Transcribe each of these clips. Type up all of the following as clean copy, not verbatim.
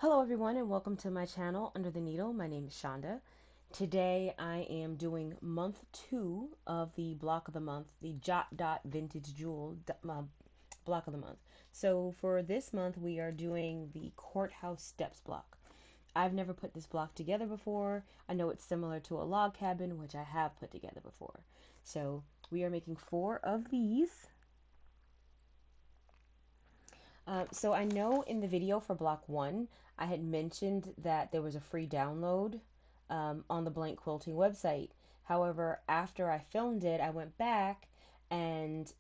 Hello everyone and welcome to my channel Under the Needle. My name is Shonda. Today I am doing month 2 of the block of the month, the Jot Dot Vintage Jewel block of the month. So for this month we are doing the courthouse steps block. I've never put this block together before. I know it's similar to a log cabin, which I have put together before. So we are making 4 of these. So I know in the video for block 1, I had mentioned that there was a free download on the Blank Quilting website. However, after I filmed it, I went back and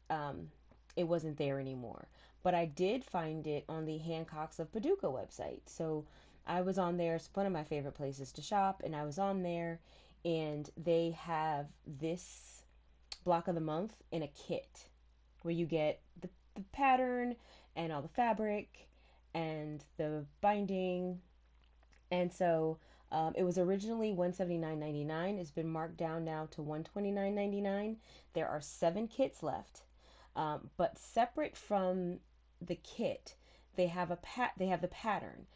it wasn't there anymore. But I did find it on the Hancocks of Paducah website. So I was on there. It's one of my favorite places to shop, and I was on there, and they have this block of the month in a kit where you get the pattern and all the fabric and the binding. And so it was originally $179.99. It's been marked down now to $129.99. There are 7 kits left, but separate from the kit, they have the pattern.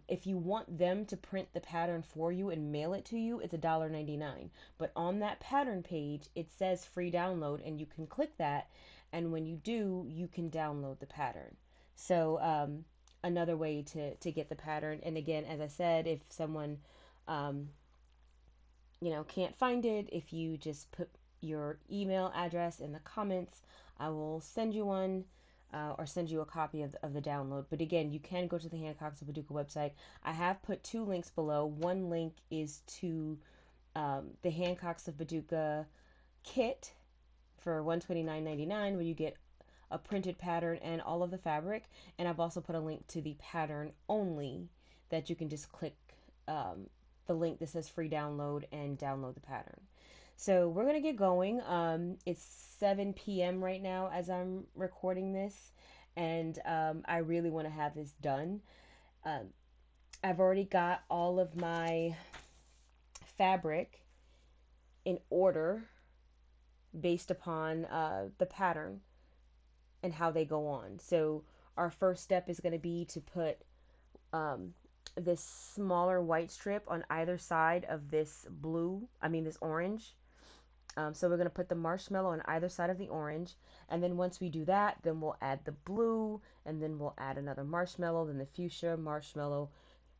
If you want them to print the pattern for you and mail it to you, it's $1.99. But on that pattern page, it says free download, and you can click that. And when you do, you can download the pattern. So another way to get the pattern. And again, as I said, if someone um, can't find it, if you just put your email address in the comments, I will send you one or send you a copy of the download. But again, you can go to the Hancocks of Paducah website. I have put 2 links below. One link is to the Hancocks of Paducah kit for $129.99, where you get a printed pattern and all of the fabric. And I've also put a link to the pattern only that you can just click the link that says free download and download the pattern. So we're going to get going. It's 7 p.m. right now as I'm recording this, and I really want to have this done. Um, I've already got all of my fabric in order based upon the pattern and how they go on. So our first step is going to be to put um, this smaller white strip on either side of this this orange. So we're going to put the marshmallow on either side of the orange. And then once we do that, then we'll add the blue, and then we'll add another marshmallow, then the fuchsia, marshmallow,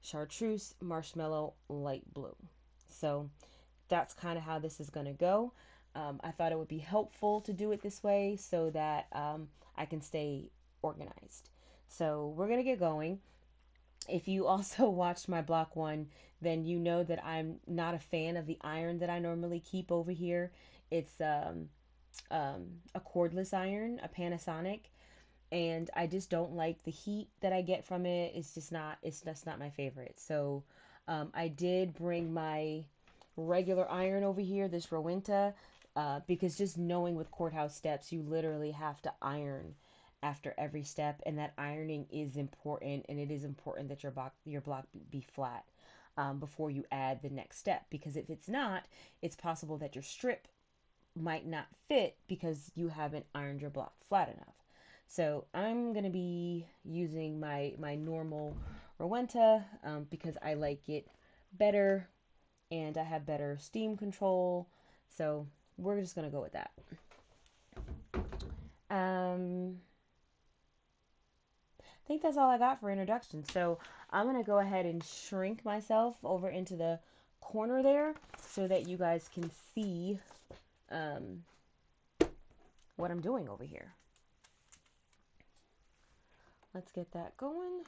chartreuse, marshmallow, light blue. So that's kind of how this is going to go. I thought it would be helpful to do it this way so that I can stay organized. So we're going to get going. If you also watched my block 1, then you know that I'm not a fan of the iron that I normally keep over here. It's a cordless iron, a Panasonic, and I just don't like the heat that I get from it. It's just not my favorite. So I did bring my regular iron over here, this Rowenta, because just knowing with courthouse steps, you literally have to iron after every step, and that ironing is important, and it is important that your block be flat before you add the next step, because if it's not, it's possible that your strip might not fit because you haven't ironed your block flat enough. So I'm going to be using my normal Rowenta because I like it better and I have better steam control. So we're just going to go with that. I think that's all I got for introduction. So I'm going to go ahead and shrink myself over into the corner there so that you guys can see um, what I'm doing over here. Let's get that going.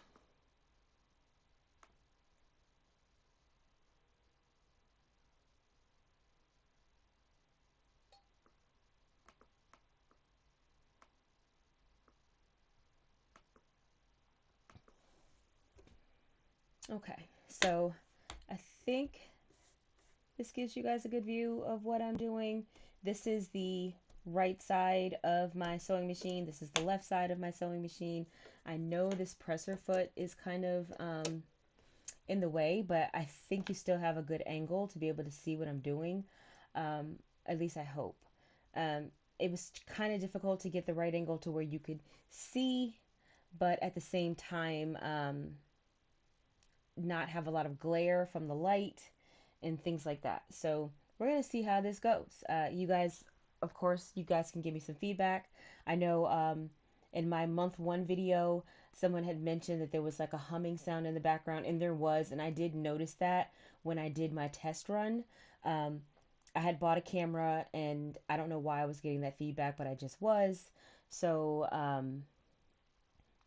Okay, so I think this gives you guys a good view of what I'm doing. This is the right side of my sewing machine. This is the left side of my sewing machine. I know this presser foot is kind of in the way, but I think you still have a good angle to be able to see what I'm doing. At least I hope. It was kind of difficult to get the right angle to where you could see, but at the same time, not have a lot of glare from the light and things like that. So we're going to see how this goes. You guys, of course, you guys can give me some feedback. I know in my month one video, someone had mentioned that there was like a humming sound in the background, and there was, and I did notice that when I did my test run. Um, I had bought a camera, and I don't know why I was getting that feedback, but I just was. So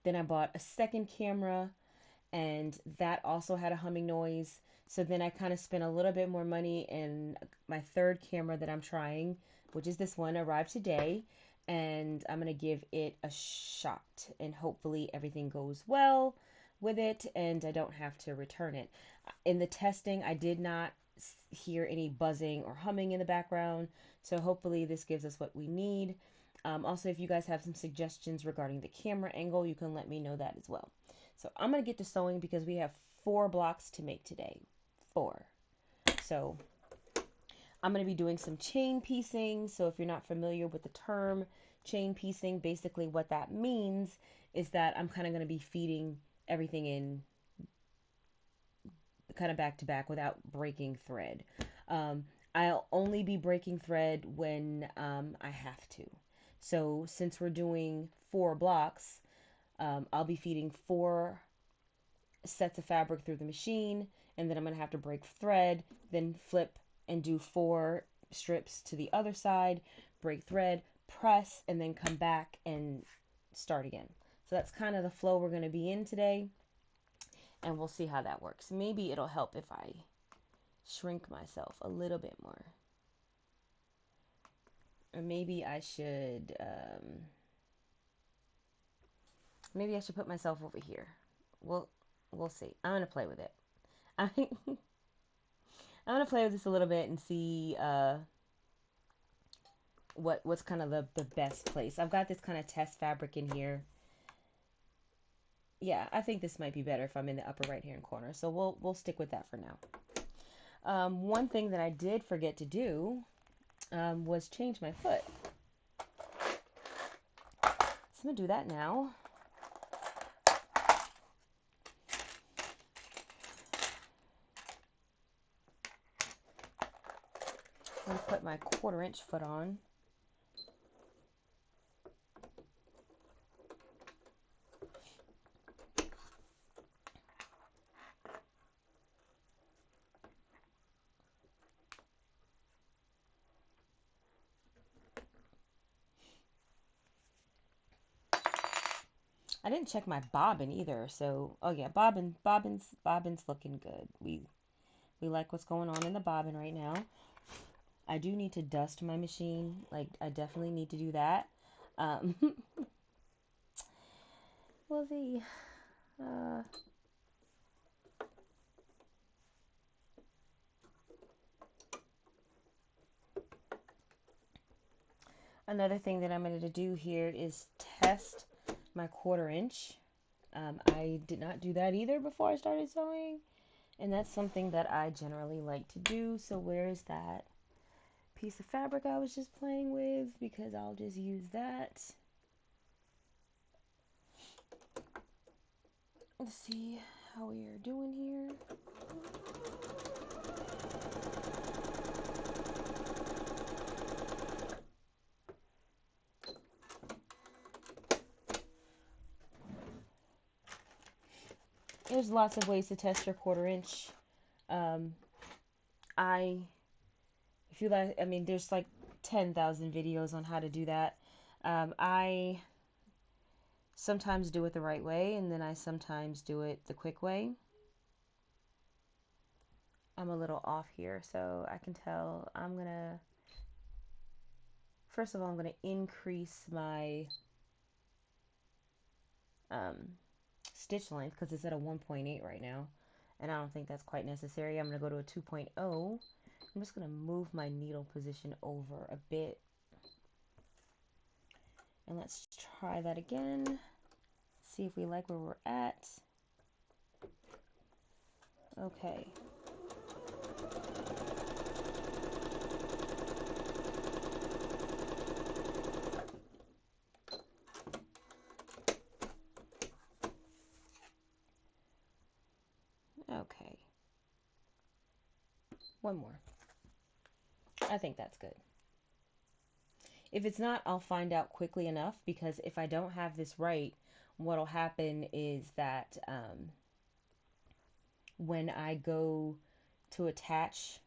then I bought a second camera, and that also had a humming noise. So then I kind of spent a little bit more money, and my third camera that I'm trying, which is this one, arrived today, and I'm going to give it a shot, and hopefully everything goes well with it and I don't have to return it. In the testing, I did not hear any buzzing or humming in the background, so hopefully this gives us what we need. Also, if you guys have some suggestions regarding the camera angle, you can let me know that as well. So I'm going to get to sewing because we have 4 blocks to make today. 4. So I'm going to be doing some chain piecing. So if you're not familiar with the term chain piecing, basically what that means is that I'm kind of going to be feeding everything in kind of back to back without breaking thread. I'll only be breaking thread when I have to. So since we're doing 4 blocks, I'll be feeding 4 sets of fabric through the machine, and then I'm going to have to break thread, then flip and do 4 strips to the other side, break thread, press, and then come back and start again. So that's kind of the flow we're going to be in today, and we'll see how that works. Maybe it'll help if I shrink myself a little bit more. Or maybe I should put myself over here. We'll see. I'm gonna play with it. I'm gonna play with this a little bit and see what's kind of the best place. I've got this kind of test fabric in here. Yeah, I think this might be better if I'm in the upper right hand corner. So we'll stick with that for now. One thing that I did forget to do was change my foot. So I'm gonna do that now. I'm gonna put my 1/4 inch foot on. I didn't check my bobbin either, so oh yeah, bobbin's looking good. We like what's going on in the bobbin right now. I do need to dust my machine. Like I definitely need to do that. Um, we'll see. Another thing that I'm going to do here is test my 1/4 inch. I did not do that either before I started sewing, and that's something that I generally like to do. So where's that piece of fabric I was just playing with? Because I'll just use that. Let's see how we are doing here. There's lots of ways to test your 1/4 inch. If you like, I mean, there's like 10,000 videos on how to do that. I sometimes do it the right way, and then I sometimes do it the quick way. I'm a little off here, so I can tell first of all, I'm gonna increase my stitch length because it's at a 1.8 right now, and I don't think that's quite necessary. I'm gonna go to a 2.0. I'm just gonna move my needle position over a bit, and let's try that again. See if we like where we're at. Okay. Okay. One more. I think that's good. If it's not, I'll find out quickly enough, because if I don't have this right, what'll happen is that when I go to attach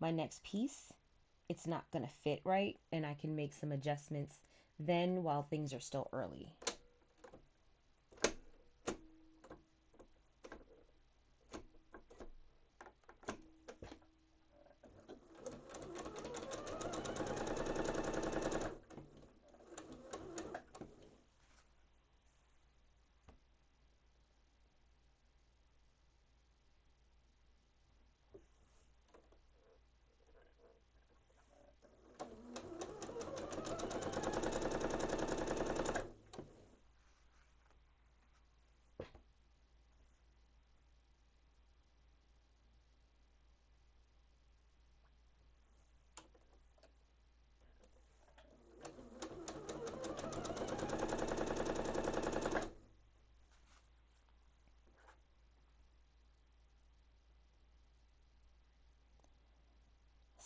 my next piece, it's not going to fit right, and I can make some adjustments then while things are still early.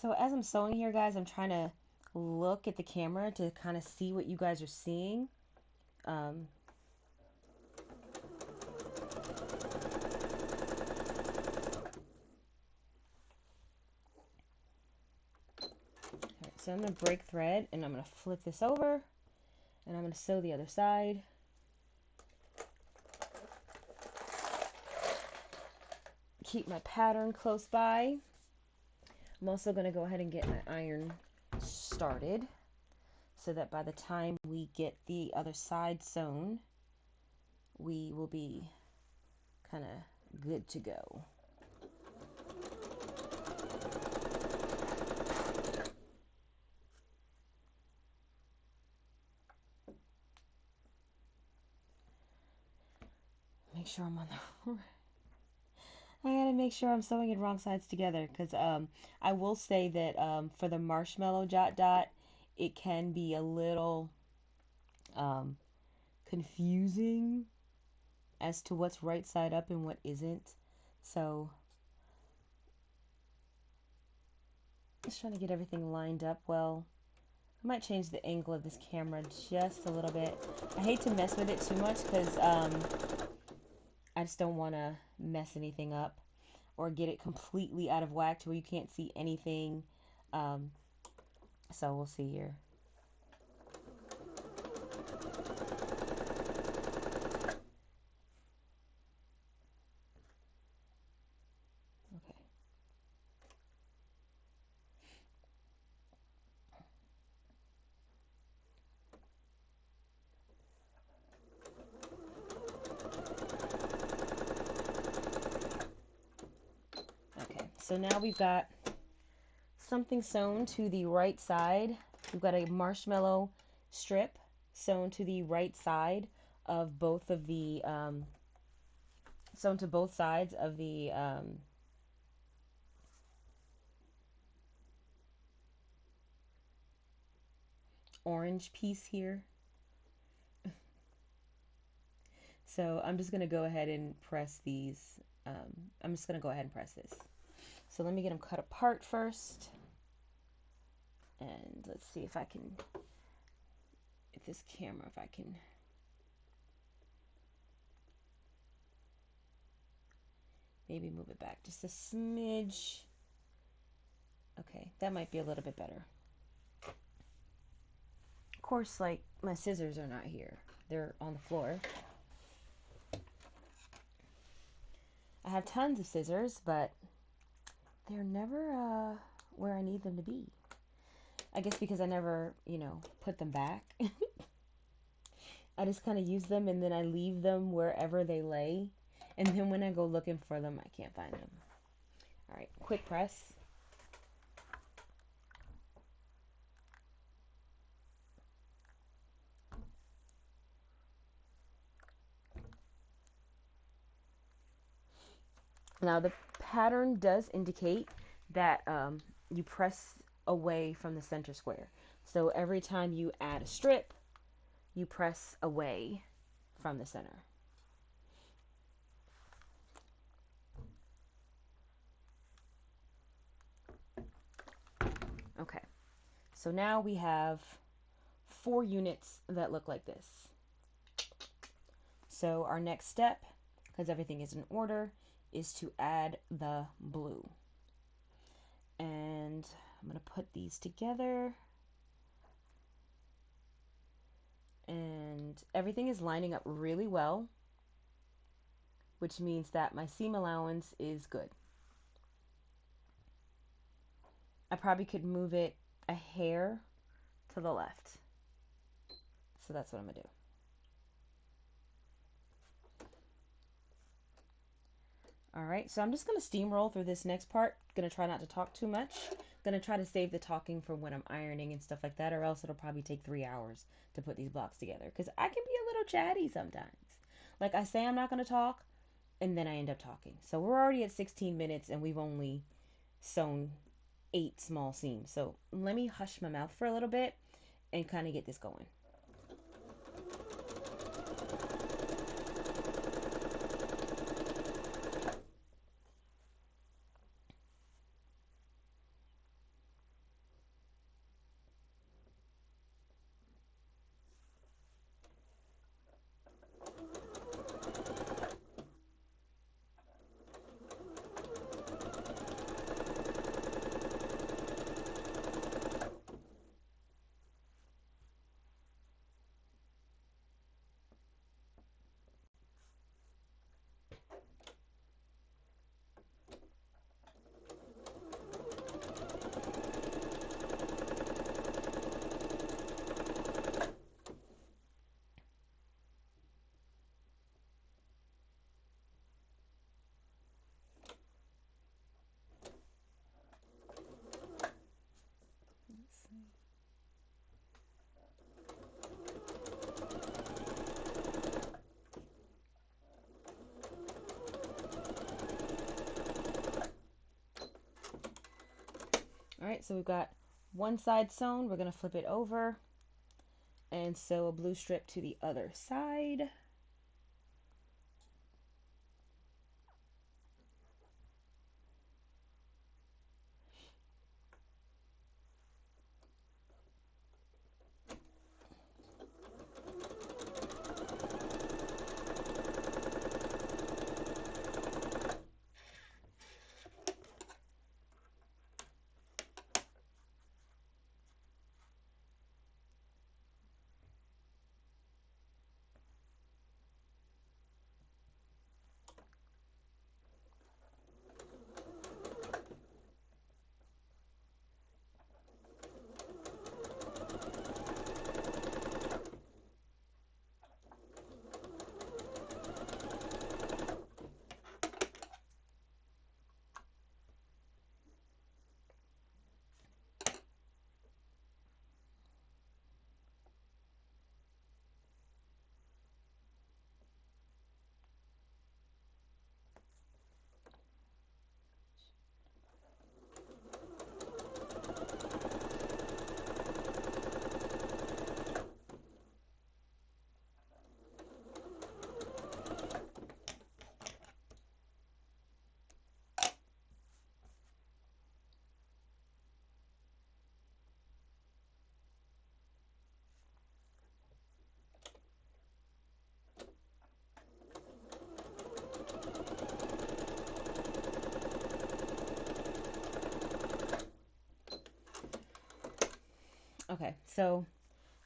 So as I'm sewing here, guys, I'm trying to look at the camera to kind of see what you guys are seeing. Um, so I'm going to break thread, and I'm going to flip this over, and I'm going to sew the other side. Keep my pattern close by. I'm also going to go ahead and get my iron started so that by the time we get the other side sewn, we will be kind of good to go. Make sure I'm on the I gotta make sure I'm sewing it wrong sides together, because I will say that for the marshmallow Jot Dot, it can be a little um, confusing as to what's right side up and what isn't. So just trying to get everything lined up well. I might change the angle of this camera just a little bit. I hate to mess with it too much, because I just don't want to mess anything up or get it completely out of whack to where you can't see anything. So we'll see here. Okay. Okay, so now we've got something sewn to the right side. We've got a marshmallow strip sewn to the right side of both of the sewn to both sides of the orange piece here. So I'm just going to go ahead and press these. I'm just going to go ahead and press this. So let me get them cut apart first. And let's see if I can, if this camera, if I can maybe move it back just a smidge. Okay, that might be a little bit better. Of course, like, my scissors are not here. They're on the floor. I have tons of scissors, but they're never where I need them to be. I guess because I never, put them back. I just kind of use them, and then I leave them wherever they lay. And then when I go looking for them, I can't find them. All right, quick press. Now the pattern does indicate that you press away from the center square. So every time you add a strip, you press away from the center. Okay, so now we have 4 units that look like this. So our next step, because everything is in order, is to add the blue. And I'm going to put these together. And everything is lining up really well, which means that my seam allowance is good. I probably could move it a hair to the left. So that's what I'm going to do. All right, so I'm just going to steamroll through this next part. Going to try not to talk too much. Going to try to save the talking for when I'm ironing and stuff like that, or else it'll probably take 3 hours to put these blocks together, because I can be a little chatty sometimes. Like, I say I'm not going to talk, and then I end up talking. So we're already at 16 minutes, and we've only sewn 8 small seams. So let me hush my mouth for a little bit and kind of get this going. All right, so we've got one side sewn. We're going to flip it over and sew a blue strip to the other side. Okay, so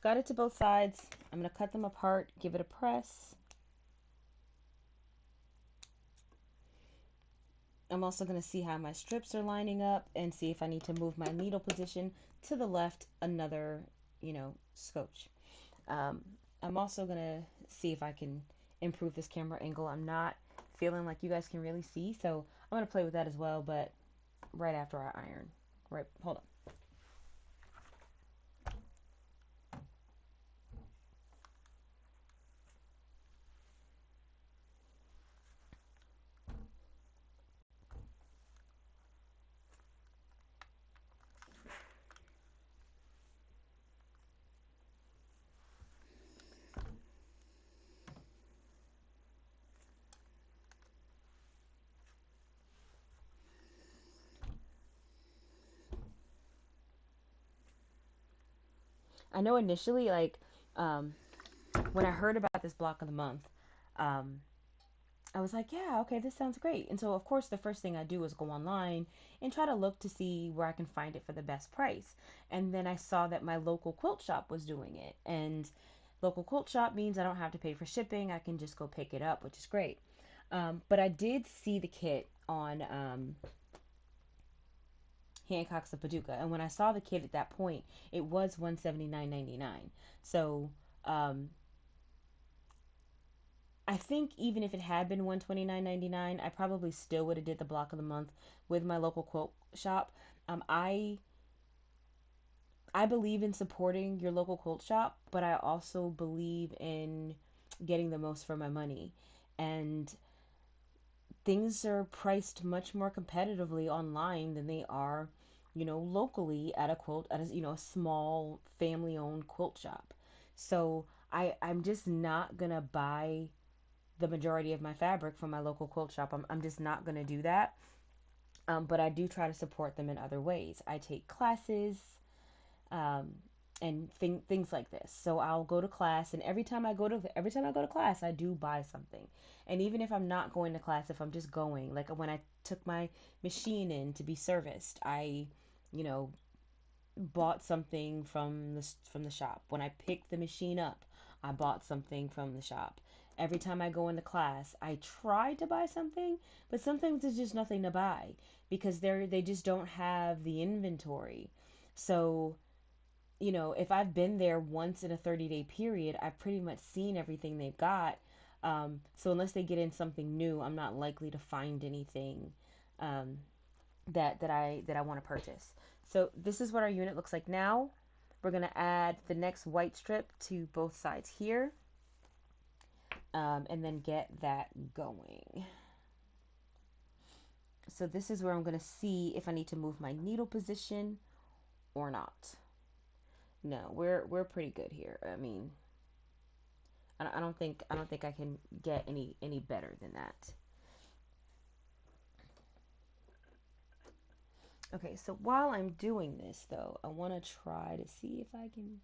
got it to both sides. I'm going to cut them apart, give it a press. I'm also going to see how my strips are lining up and see if I need to move my needle position to the left another, scotch. I'm also going to see if I can improve this camera angle. I'm not feeling like you guys can really see, so I'm going to play with that as well, but right after I iron. Right, hold on. I know initially, like, um, when I heard about this block of the month, um, I was like, yeah, okay, this sounds great. And so, of course, the first thing I do is go online and try to look to see where I can find it for the best price. And then I saw that my local quilt shop was doing it. And local quilt shop means I don't have to pay for shipping. I can just go pick it up, which is great. But I did see the kit on Hancock's of Paducah. And when I saw the kit at that point, it was $179.99. So um, I think even if it had been $129.99, I probably still would have did the block of the month with my local quilt shop. I believe in supporting your local quilt shop, but I also believe in getting the most for my money. And things are priced much more competitively online than they are, locally at a small family-owned quilt shop. So I'm just not gonna buy the majority of my fabric from my local quilt shop. I'm just not going to do that. But I do try to support them in other ways. I take classes um, and things like this. So I'll go to class, and every time I go to class, I do buy something. And even if I'm not going to class, if I'm just going, like when I took my machine in to be serviced, I, you know, bought something from the shop. When I picked the machine up, I bought something from the shop. Every time I go into class, I try to buy something, but sometimes there's just nothing to buy because they just don't have the inventory. So, if I've been there once in a 30-day period, I've pretty much seen everything they've got. So unless they get in something new, I'm not likely to find anything um, that I want to purchase. So this is what our unit looks like now. We're going to add the next white strip to both sides here, and then get that going. So this is where I'm going to see if I need to move my needle position or not. No, we're pretty good here. I mean, I don't think I can get any better than that. Okay, so while I'm doing this though, I want to try to see if I can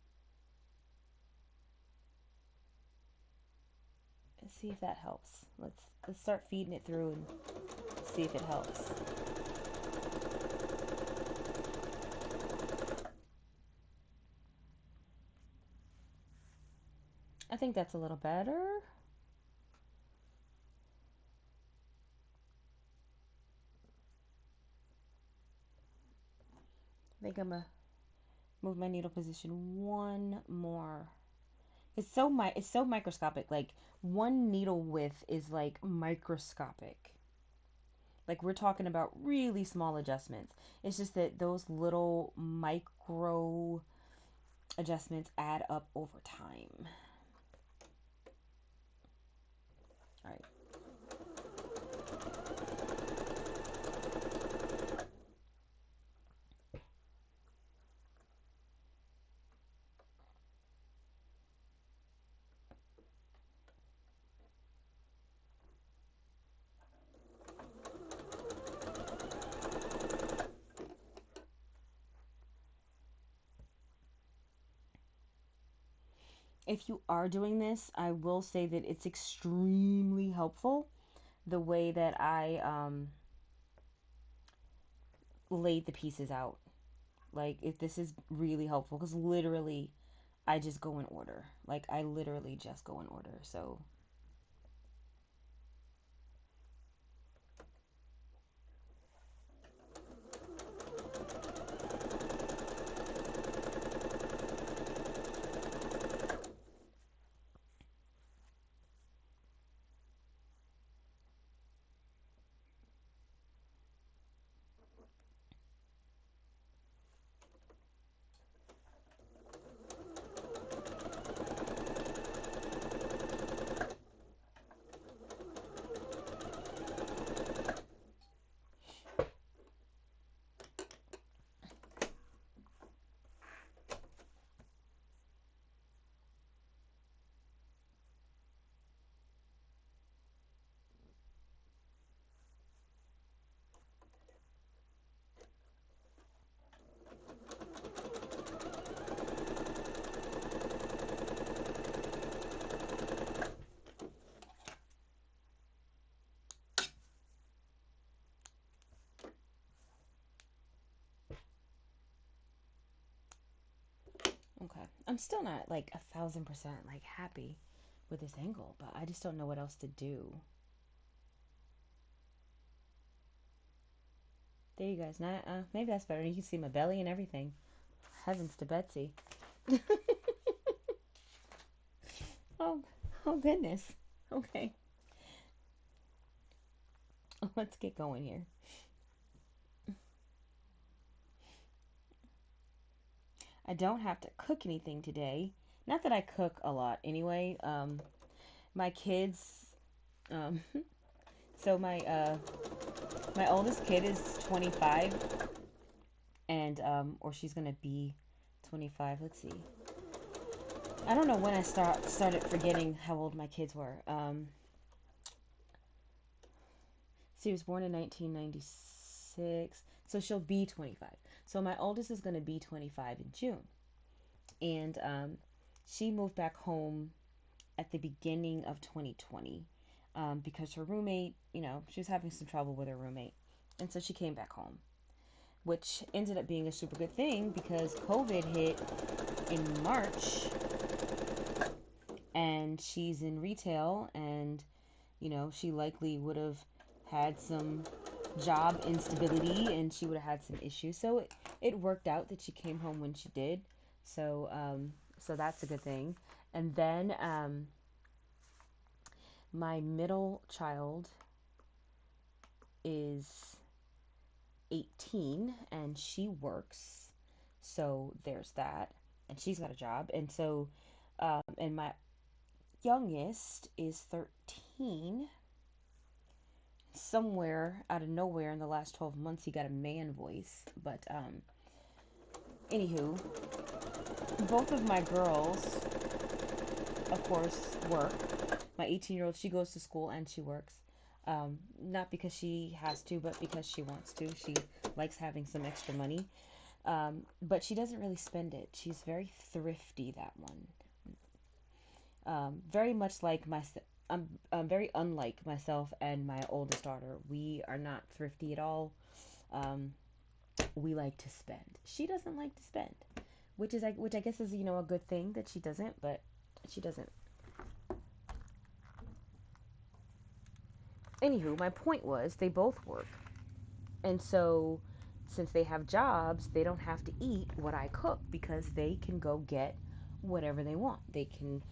see if that helps. Let's start feeding it through and see if it helps. I think that's a little better. I think I'm gonna move my needle position one more. It's so microscopic. Like one needle width is like microscopic. Like we're talking about really small adjustments. It's just that those little micro adjustments add up over time. All right. If you are doing this, I will say that it's extremely helpful the way that I laid the pieces out. Like, if this is really helpful because literally I just go in order. Like, I literally just go in order. So, I'm still not like 1,000% like happy with this angle, but I just don't know what else to do. There you guys. Now, maybe that's better. You can see my belly and everything. Heavens to Betsy. Oh, oh goodness. Okay, let's get going here. I don't have to cook anything today. Not that I cook a lot anyway. My kids. Um, so my oldest kid is 25, and or she's gonna be 25. Let's see. I don't know when I started forgetting how old my kids were. She was born in 1996, so she'll be 25. So my oldest is gonna be 25 in June, and she moved back home at the beginning of 2020 because her roommate, she was having some trouble with her roommate, and so she came back home, which ended up being a super good thing because COVID hit in March, and she's in retail, and she likely would have had some job instability, and she would have had some issues. So it worked out that she came home when she did. So so that's a good thing. And then my middle child is 18 and she works. So there's that. And she's got a job. And so and my youngest is 13. Somewhere out of nowhere in the last 12 months, he got a man voice. But anywho, both of my girls, of course, work. My 18-year-old, she goes to school and she works. Not because she has to, but because she wants to. She likes having some extra money. But she doesn't really spend it. She's very thrifty, that one. Very much like I'm very unlike myself and my oldest daughter. We are not thrifty at all. Um, we like to spend. She doesn't like to spend, which I guess is a good thing that she doesn't, but she doesn't. Anywho, my point was they both work, and so since they have jobs, they don't have to eat what I cook because they can go get whatever they want. They can.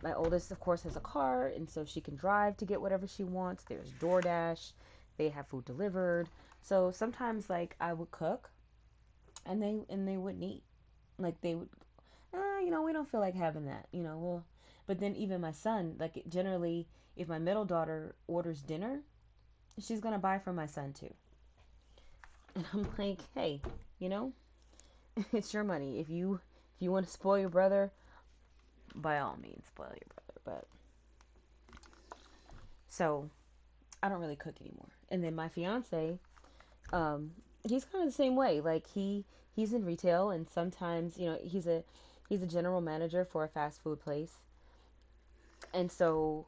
My oldest, of course, has a car, and so she can drive to get whatever she wants. There's DoorDash. They have food delivered. So sometimes, like, I would cook, and they wouldn't eat. Like they would, we don't feel like having that. Well, but then even my son, like generally, if my middle daughter orders dinner, she's gonna buy for my son too. And I'm like, hey, you know, it's your money. If you want to spoil your brother, by all means, spoil your brother. But so I don't really cook anymore. And then my fiance, um, he's kind of the same way. Like he's in retail, and sometimes he's a general manager for a fast food place, and so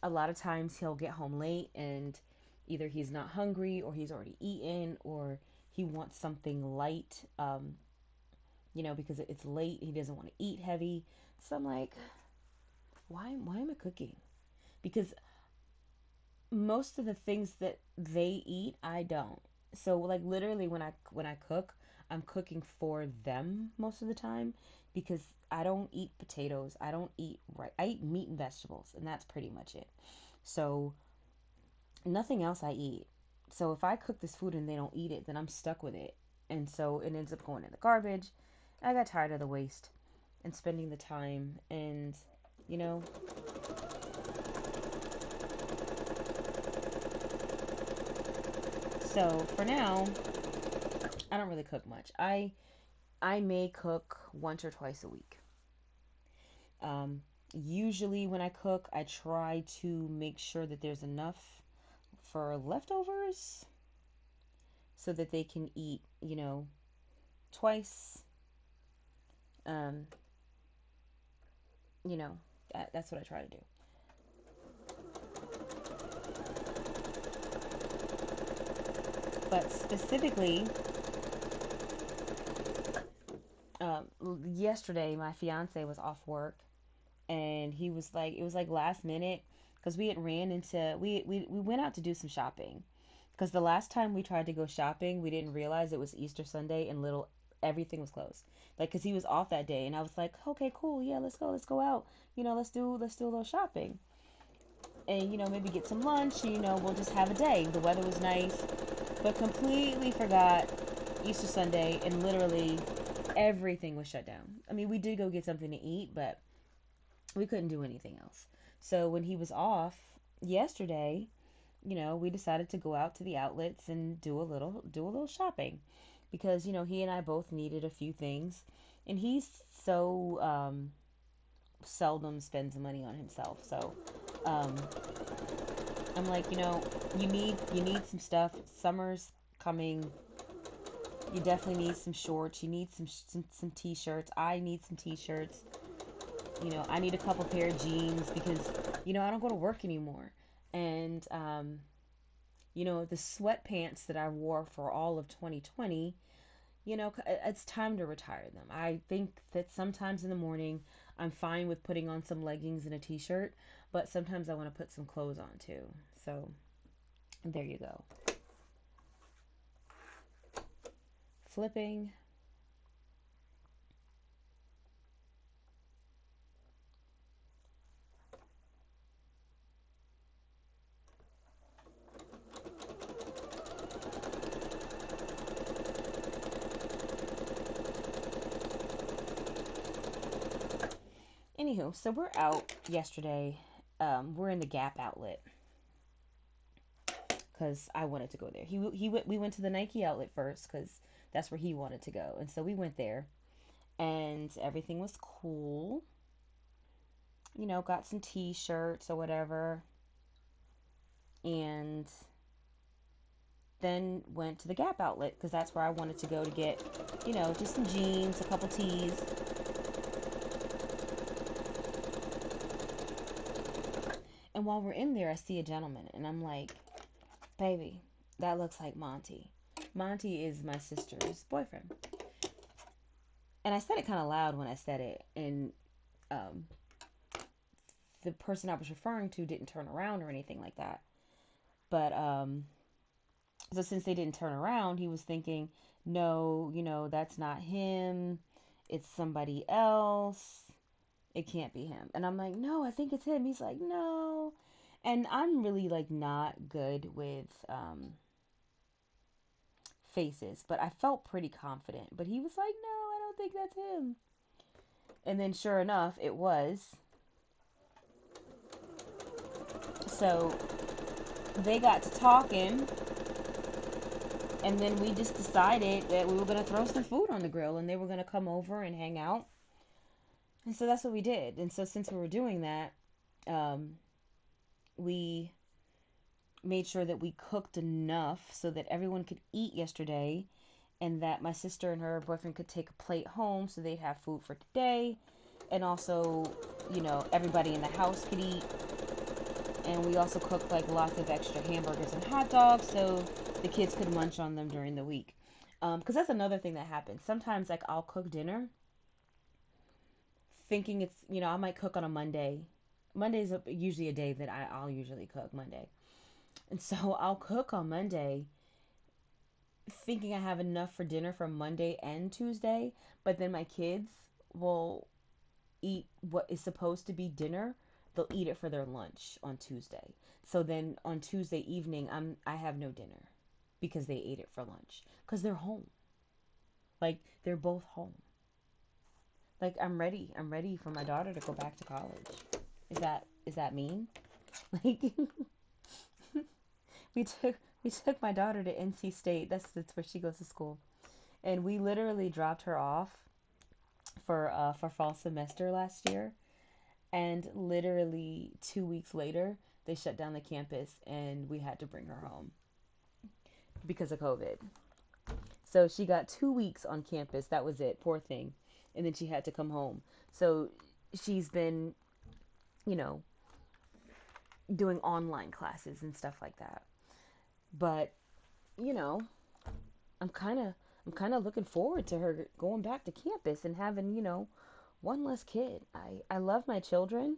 a lot of times he'll get home late and either he's not hungry or he's already eaten or he wants something light, because it's late. He doesn't want to eat heavy. So I'm like, why am I cooking? Because most of the things that they eat, I don't. So like literally when I cook, I'm cooking for them most of the time because I don't eat potatoes. I don't eat right. I eat meat and vegetables, and that's pretty much it. So nothing else I eat. So if I cook this food and they don't eat it, then I'm stuck with it. And so it ends up going in the garbage. I got tired of the waste and spending the time and you know so for now I don't really cook much. I may cook once or twice a week. um, Usually when I cook I try to make sure that there's enough for leftovers so that they can eat twice. um, you know that's what I try to do. But specifically Yesterday my fiance was off work, and he was like, it was like last minute, because we had ran into we went out to do some shopping, because the last time we tried to go shopping, we didn't realize it was Easter Sunday and little everything was closed. Like, because he was off that day, and I was like, okay, cool, yeah, let's go out, let's do a little shopping, and maybe get some lunch, and we'll just have a day. The weather was nice, but completely forgot Easter Sunday, and literally everything was shut down. I mean, we did go get something to eat, but we couldn't do anything else. So when he was off yesterday, we decided to go out to the outlets and do a little shopping, because he and I both needed a few things, and he's so seldom spends money on himself. So um, I'm like, you need some stuff. Summer's coming. You definitely need some shorts. You need some t-shirts. I need some t-shirts. I need a couple pair of jeans, because I don't go to work anymore. And the sweatpants that I wore for all of 2020, it's time to retire them. I think that sometimes in the morning I'm fine with putting on some leggings and a t-shirt, but sometimes I want to put some clothes on too. So there you go. Flipping. Anywho, so we're out yesterday. We're in the Gap outlet, because I wanted to go there. We went to the Nike outlet first, because that's where he wanted to go, and so we went there, and everything was cool. Got some t-shirts or whatever, and then went to the Gap outlet, because that's where I wanted to go to get, just some jeans, a couple tees. And while we're in there, I see a gentleman, and I'm like, baby, that looks like Monty. Monty is my sister's boyfriend. And I said it kind of loud when I said it, and um, the person I was referring to didn't turn around or anything like that. But so since they didn't turn around, he was thinking, no, that's not him. It's somebody else. It can't be him. And I'm like, no, I think it's him. He's like, no. And I'm really like not good with faces, but I felt pretty confident. But he was like, no, I don't think that's him. And then sure enough, it was. So they got to talking, and then we just decided that we were going to throw some food on the grill, and they were going to come over and hang out. And so that's what we did. And so since we were doing that, um, we made sure that we cooked enough so that everyone could eat yesterday, and that my sister and her boyfriend could take a plate home so they'd have food for today. And also, everybody in the house could eat. And we also cooked like lots of extra hamburgers and hot dogs so the kids could munch on them during the week. Because that's another thing that happens. Sometimes, like, I'll cook dinner thinking it's, I might cook on a Monday. Monday's usually a day that I'll usually cook Monday. And so I'll cook on Monday thinking I have enough for dinner for Monday and Tuesday, but then my kids will eat what is supposed to be dinner. They'll eat it for their lunch on Tuesday. So then on Tuesday evening, I have no dinner because they ate it for lunch, because they're home. Like, they're both home. Like, I'm ready. I'm ready for my daughter to go back to college. Is that mean? Like, we took my daughter to NC State. That's where she goes to school. And we literally dropped her off for fall semester last year. And literally 2 weeks later, they shut down the campus, and we had to bring her home because of COVID. So she got 2 weeks on campus. That was it. Poor thing. And then she had to come home. So she's been, you know, doing online classes and stuff like that. But, you know, I'm kind of I'm kind of looking forward to her going back to campus and having, one less kid. I love my children.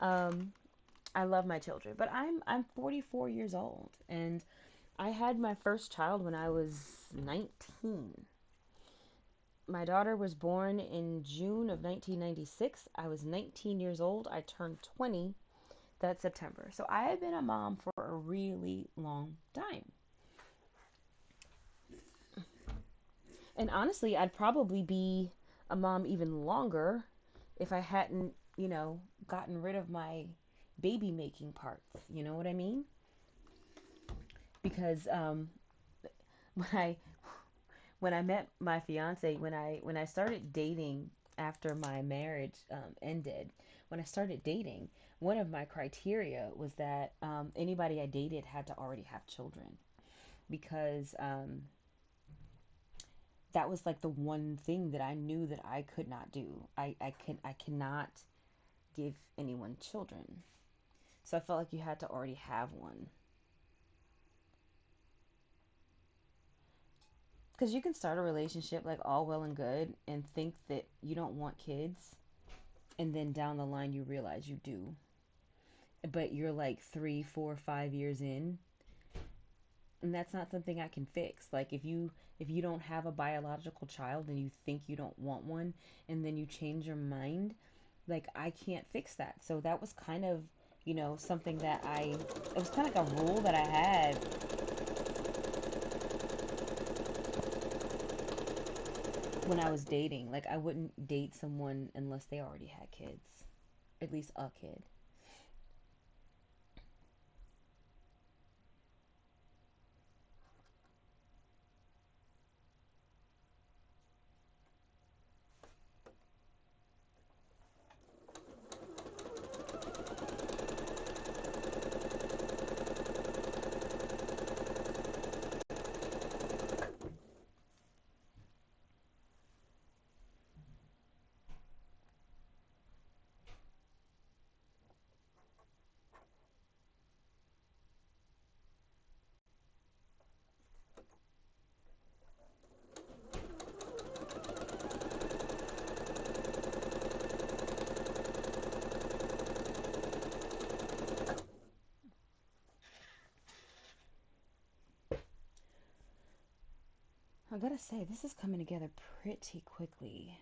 Um, I love my children, but I'm 44 years old, and I had my first child when I was 19. My daughter was born in June of 1996. I was 19 years old. I turned 20 that September. So I have been a mom for a really long time. And honestly, I'd probably be a mom even longer if I hadn't, gotten rid of my baby making parts. You know what I mean? Because when I when I met my fiance, when I started dating after my marriage ended, when I started dating, one of my criteria was that anybody I dated had to already have children because that was like the one thing that I knew that I could not do. I cannot give anyone children. So I felt like you had to already have one. Because you can start a relationship like all well and good and think that you don't want kids, and then down the line you realize you do. But you're like 3, 4, 5 years in, and that's not something I can fix. Like if you don't have a biological child and you think you don't want one, and then you change your mind, like I can't fix that. So that was kind of, something that it was kind of like a rule that I had when I was dating. Like I wouldn't date someone unless they already had kids, at least a kid. I gotta say, this is coming together pretty quickly.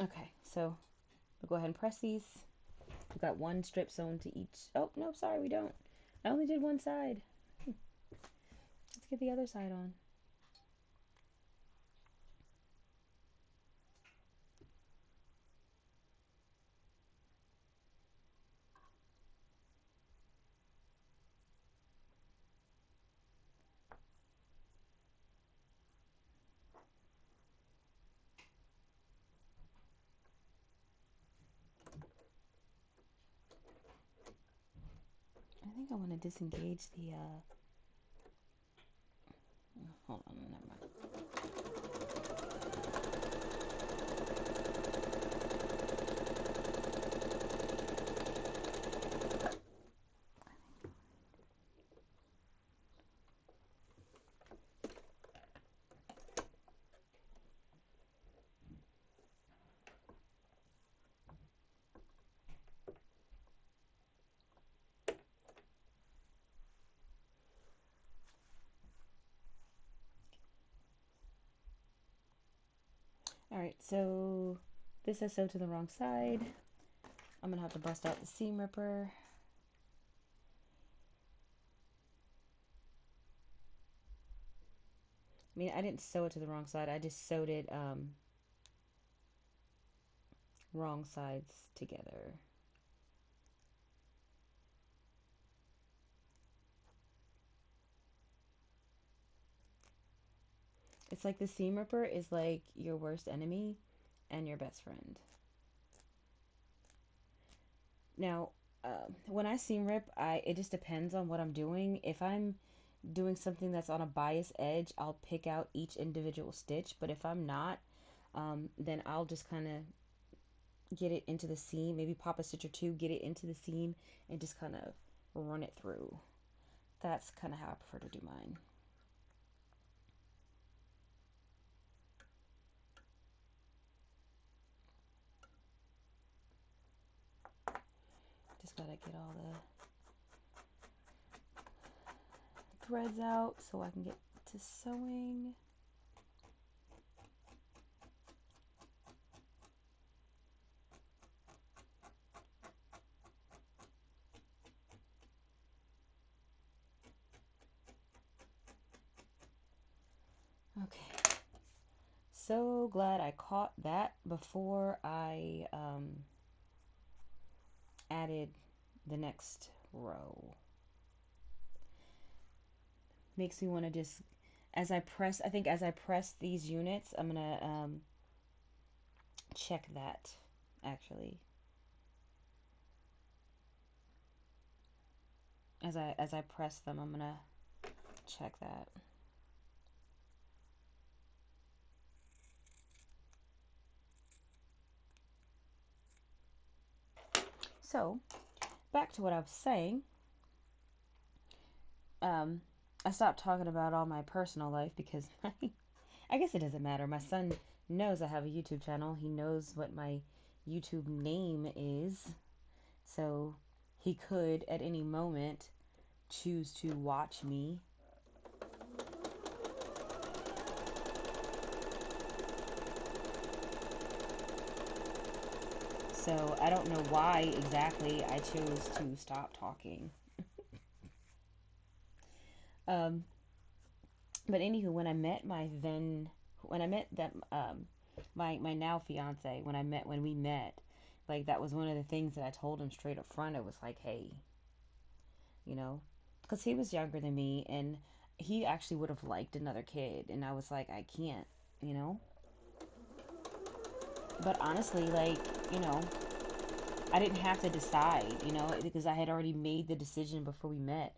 Okay, so we'll go ahead and press these. We've got one strip sewn to each. Oh, no, sorry, we don't. I only did one side. Let's get the other side on. I think I want to disengage the, hold on, never mind. Alright, so this is sewed to the wrong side. I'm gonna have to bust out the seam ripper. I mean, I didn't sew it to the wrong side. I just sewed it wrong sides together. It's like the seam ripper is like your worst enemy and your best friend. Now, when I seam rip, it just depends on what I'm doing. If I'm doing something that's on a bias edge, I'll pick out each individual stitch. But if I'm not, then I'll just kind of get it into the seam, maybe pop a stitch or two, get it into the seam, and just kind of run it through. That's kind of how I prefer to do mine. Just gotta get all the threads out so I can get to sewing. Okay. So glad I caught that before I added the next row. Makes me want to just, as I press, I think as I press these units, I'm gonna check that actually. As I press them, I'm gonna check that. So, back to what I was saying. I stopped talking about all my personal life because I guess it doesn't matter. My son knows I have a YouTube channel. He knows what my YouTube name is. So he could at any moment choose to watch me. So I don't know why exactly I chose to stop talking. Um, but anywho, when I met that my now fiance, when we met, like that was one of the things that I told him straight up front. It was like, hey, you know, because he was younger than me and he actually would have liked another kid, and I was like, I can't, you know. But honestly, like, you know, I didn't have to decide, you know, because I had already made the decision before we met.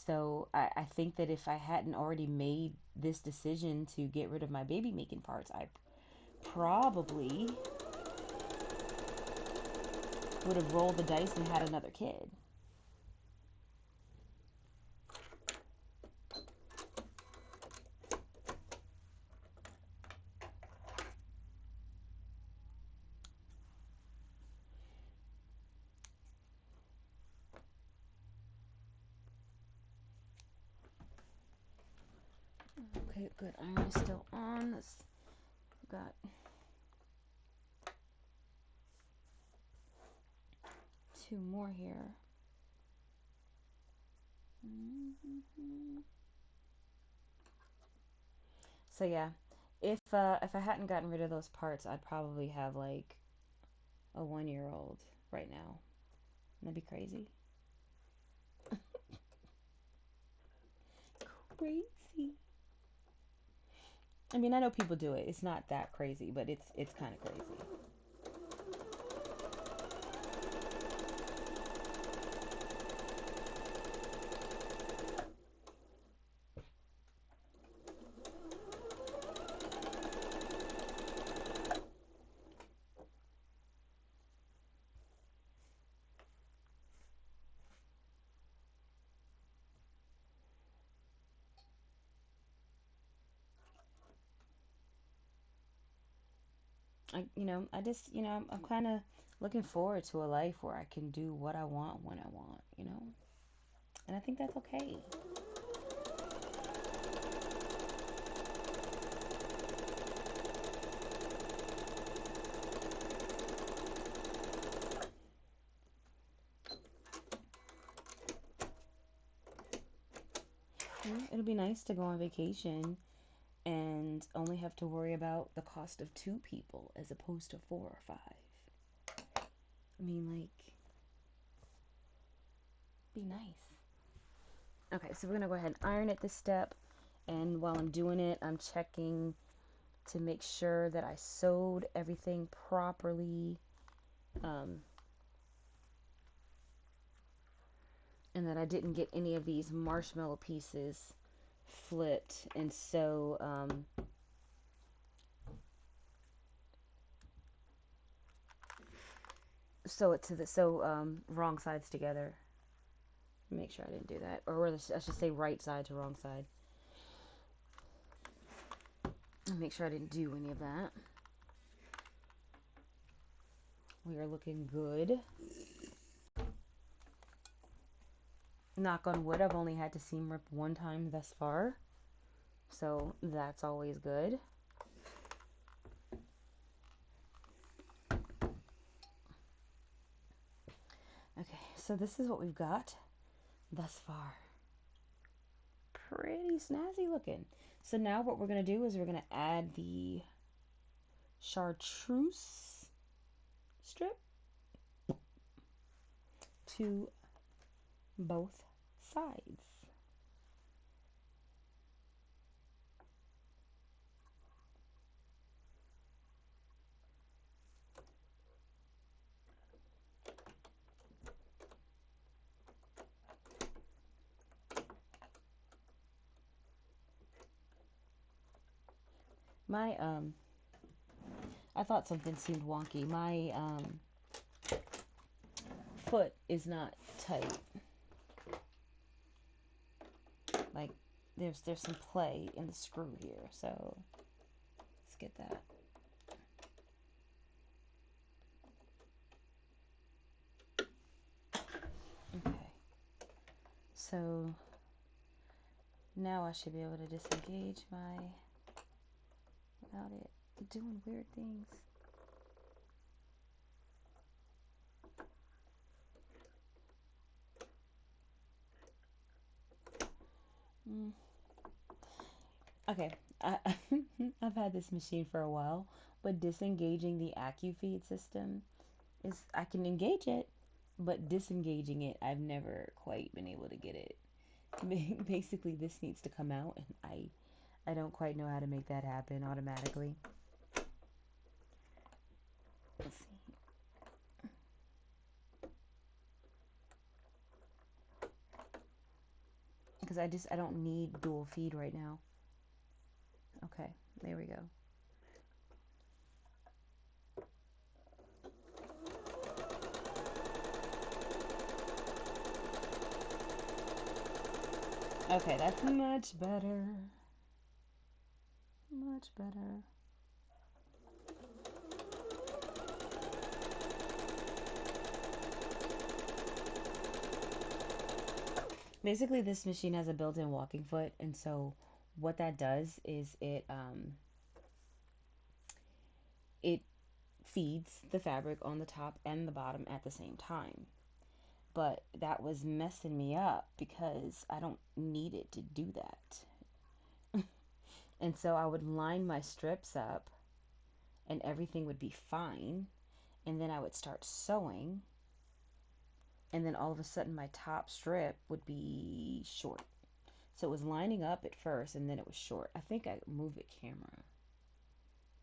So I think that if I hadn't already made this decision to get rid of my baby making parts, I probably would have rolled the dice and had another kid. Okay, good. Iron is still on. Let's got two more here. So yeah, if I hadn't gotten rid of those parts, I'd probably have like a 1-year-old right now. That'd be crazy. Crazy. I mean, I know people do it. It's not that crazy, but it's kind of crazy. I just, I'm kind of looking forward to a life where I can do what I want when I want. And I think that's okay. It'll be nice to go on vacation only have to worry about the cost of 2 people as opposed to 4 or 5. I mean, like, be nice. Okay, so we're gonna go ahead and iron it this step, and while I'm doing it, I'm checking to make sure that I sewed everything properly, and that I didn't get any of these marshmallow pieces flipped, and so sew it to the wrong sides together. Make sure I didn't do that, or I should say right side to wrong side. Make sure I didn't do any of that. We are looking good. Knock on wood, I've only had to seam rip 1 time thus far, so that's always good. Okay, so this is what we've got thus far. Pretty snazzy looking. So now what we're going to do is we're going to add the chartreuse strip to both sides. My I thought something seemed wonky. My foot is not tight. Like there's some play in the screw here, so let's get that. Okay. So now I should be able to disengage my without it doing weird things. Okay, I've had this machine for a while, but disengaging the AccuFeed system is, I can engage it, but disengaging it, I've never quite been able to get it. Basically, this needs to come out, and I don't quite know how to make that happen automatically. Let's see. Because I don't need dual feed right now. Okay, there we go. Okay, that's much better. Much better. Basically, this machine has a built-in walking foot, and so what that does is it feeds the fabric on the top and the bottom at the same time. But that was messing me up because I don't need it to do that. And so I would line my strips up and everything would be fine, and then I would start sewing, and then all of a sudden my top strip would be short. So it was lining up at first, and then it was short. I think I moved the camera.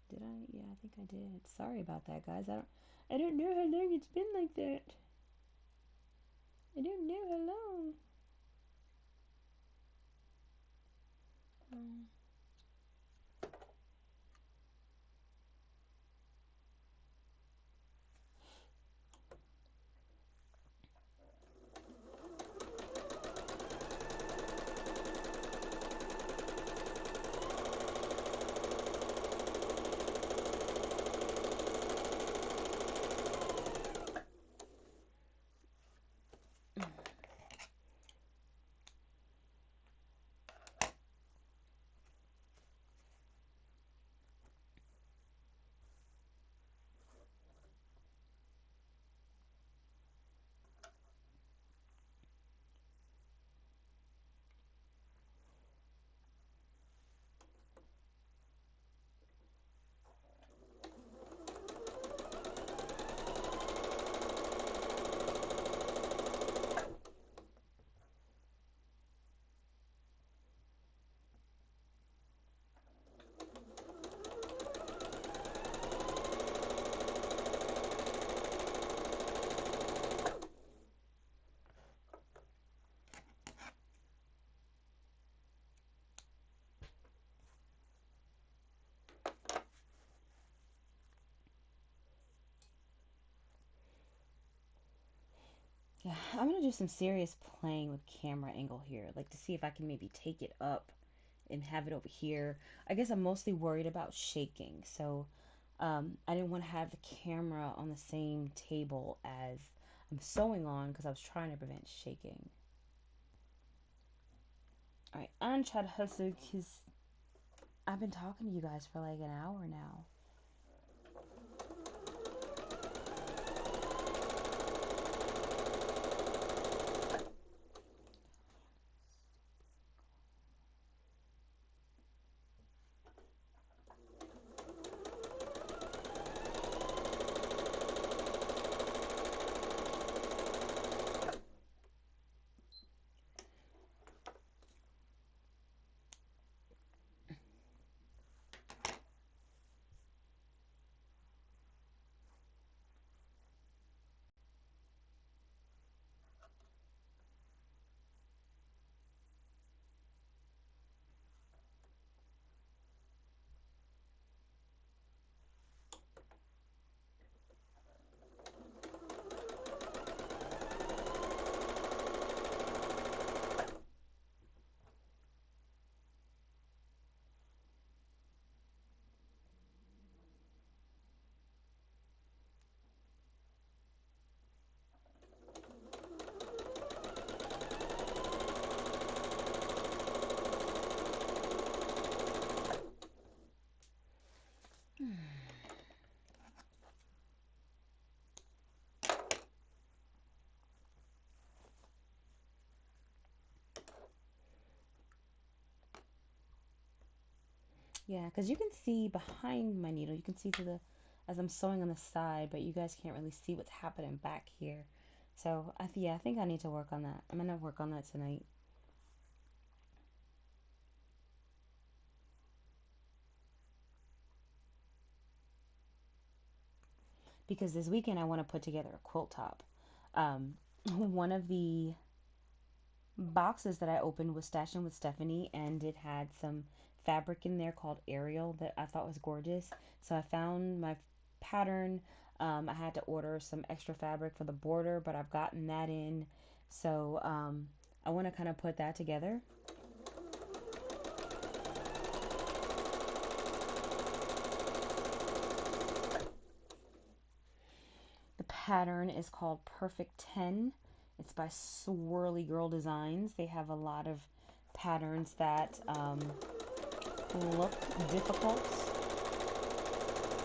Did I? Yeah, I think I did. Sorry about that, guys. I don't know how long it's been like that. I don't know how long. Yeah, I'm gonna do some serious playing with camera angle here, like to see if I can maybe take it up and have it over here. I guess I'm mostly worried about shaking, so I didn't want to have the camera on the same table as I'm sewing on because I was trying to prevent shaking. All right, I'm trying to hustle because I've been talking to you guys for like an hour now. Yeah, because you can see behind my needle, you can see to the as I'm sewing on the side, but you guys can't really see what's happening back here. So yeah, I think I need to work on that. I'm gonna work on that tonight because this weekend I want to put together a quilt top. Um, one of the boxes that I opened was Stashing with Stephanie, and it had some fabric in there called Ariel that I thought was gorgeous. So I found my pattern. I had to order some extra fabric for the border, but I've gotten that in. So I want to kind of put that together. The pattern is called Perfect 10. It's by Swirly Girl Designs. They have a lot of patterns that look difficult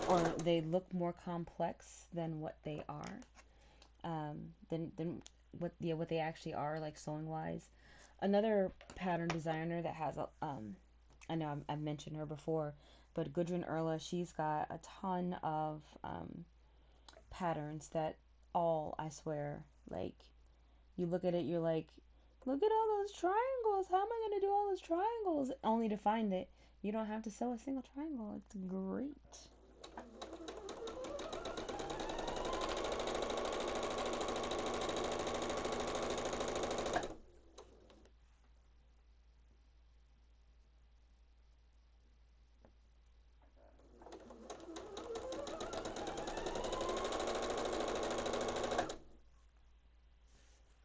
or they look more complex than what they are, than what they actually are, like sewing wise. Another pattern designer that has a I know I've mentioned her before, but Gudrun Erla, she's got a ton of patterns that all, I swear, like you look at it, you're like, look at all those triangles. How am I gonna do all those triangles? Only to find that you don't have to sew a single triangle. It's great.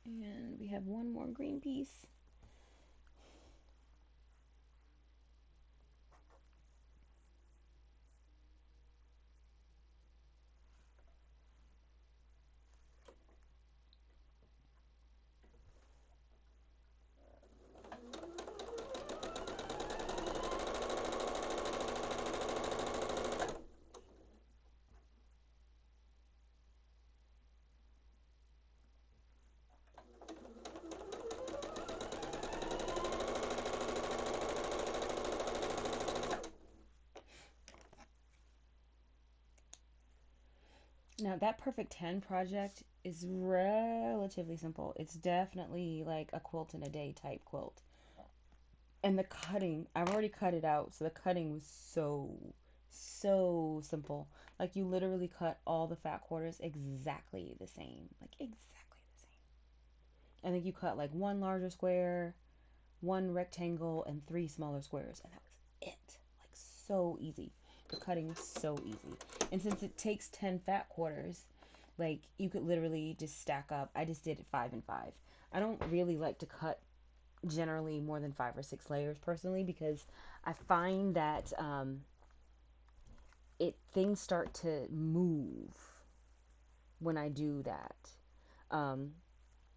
And we have one more green piece. Now, that Perfect 10 project is relatively simple. It's definitely like a quilt in a day type quilt. And the cutting, I've already cut it out, so the cutting was so simple. Like you literally cut all the fat quarters exactly the same. Like exactly the same. I think you cut like one larger square, one rectangle, and three smaller squares, and that was it. Like so easy. The cutting was so easy. And since it takes 10 fat quarters, Like you could literally just stack up. I just did it 5 and 5. I don't really like to cut generally more than 5 or 6 layers personally because I find that it things start to move when I do that. Um,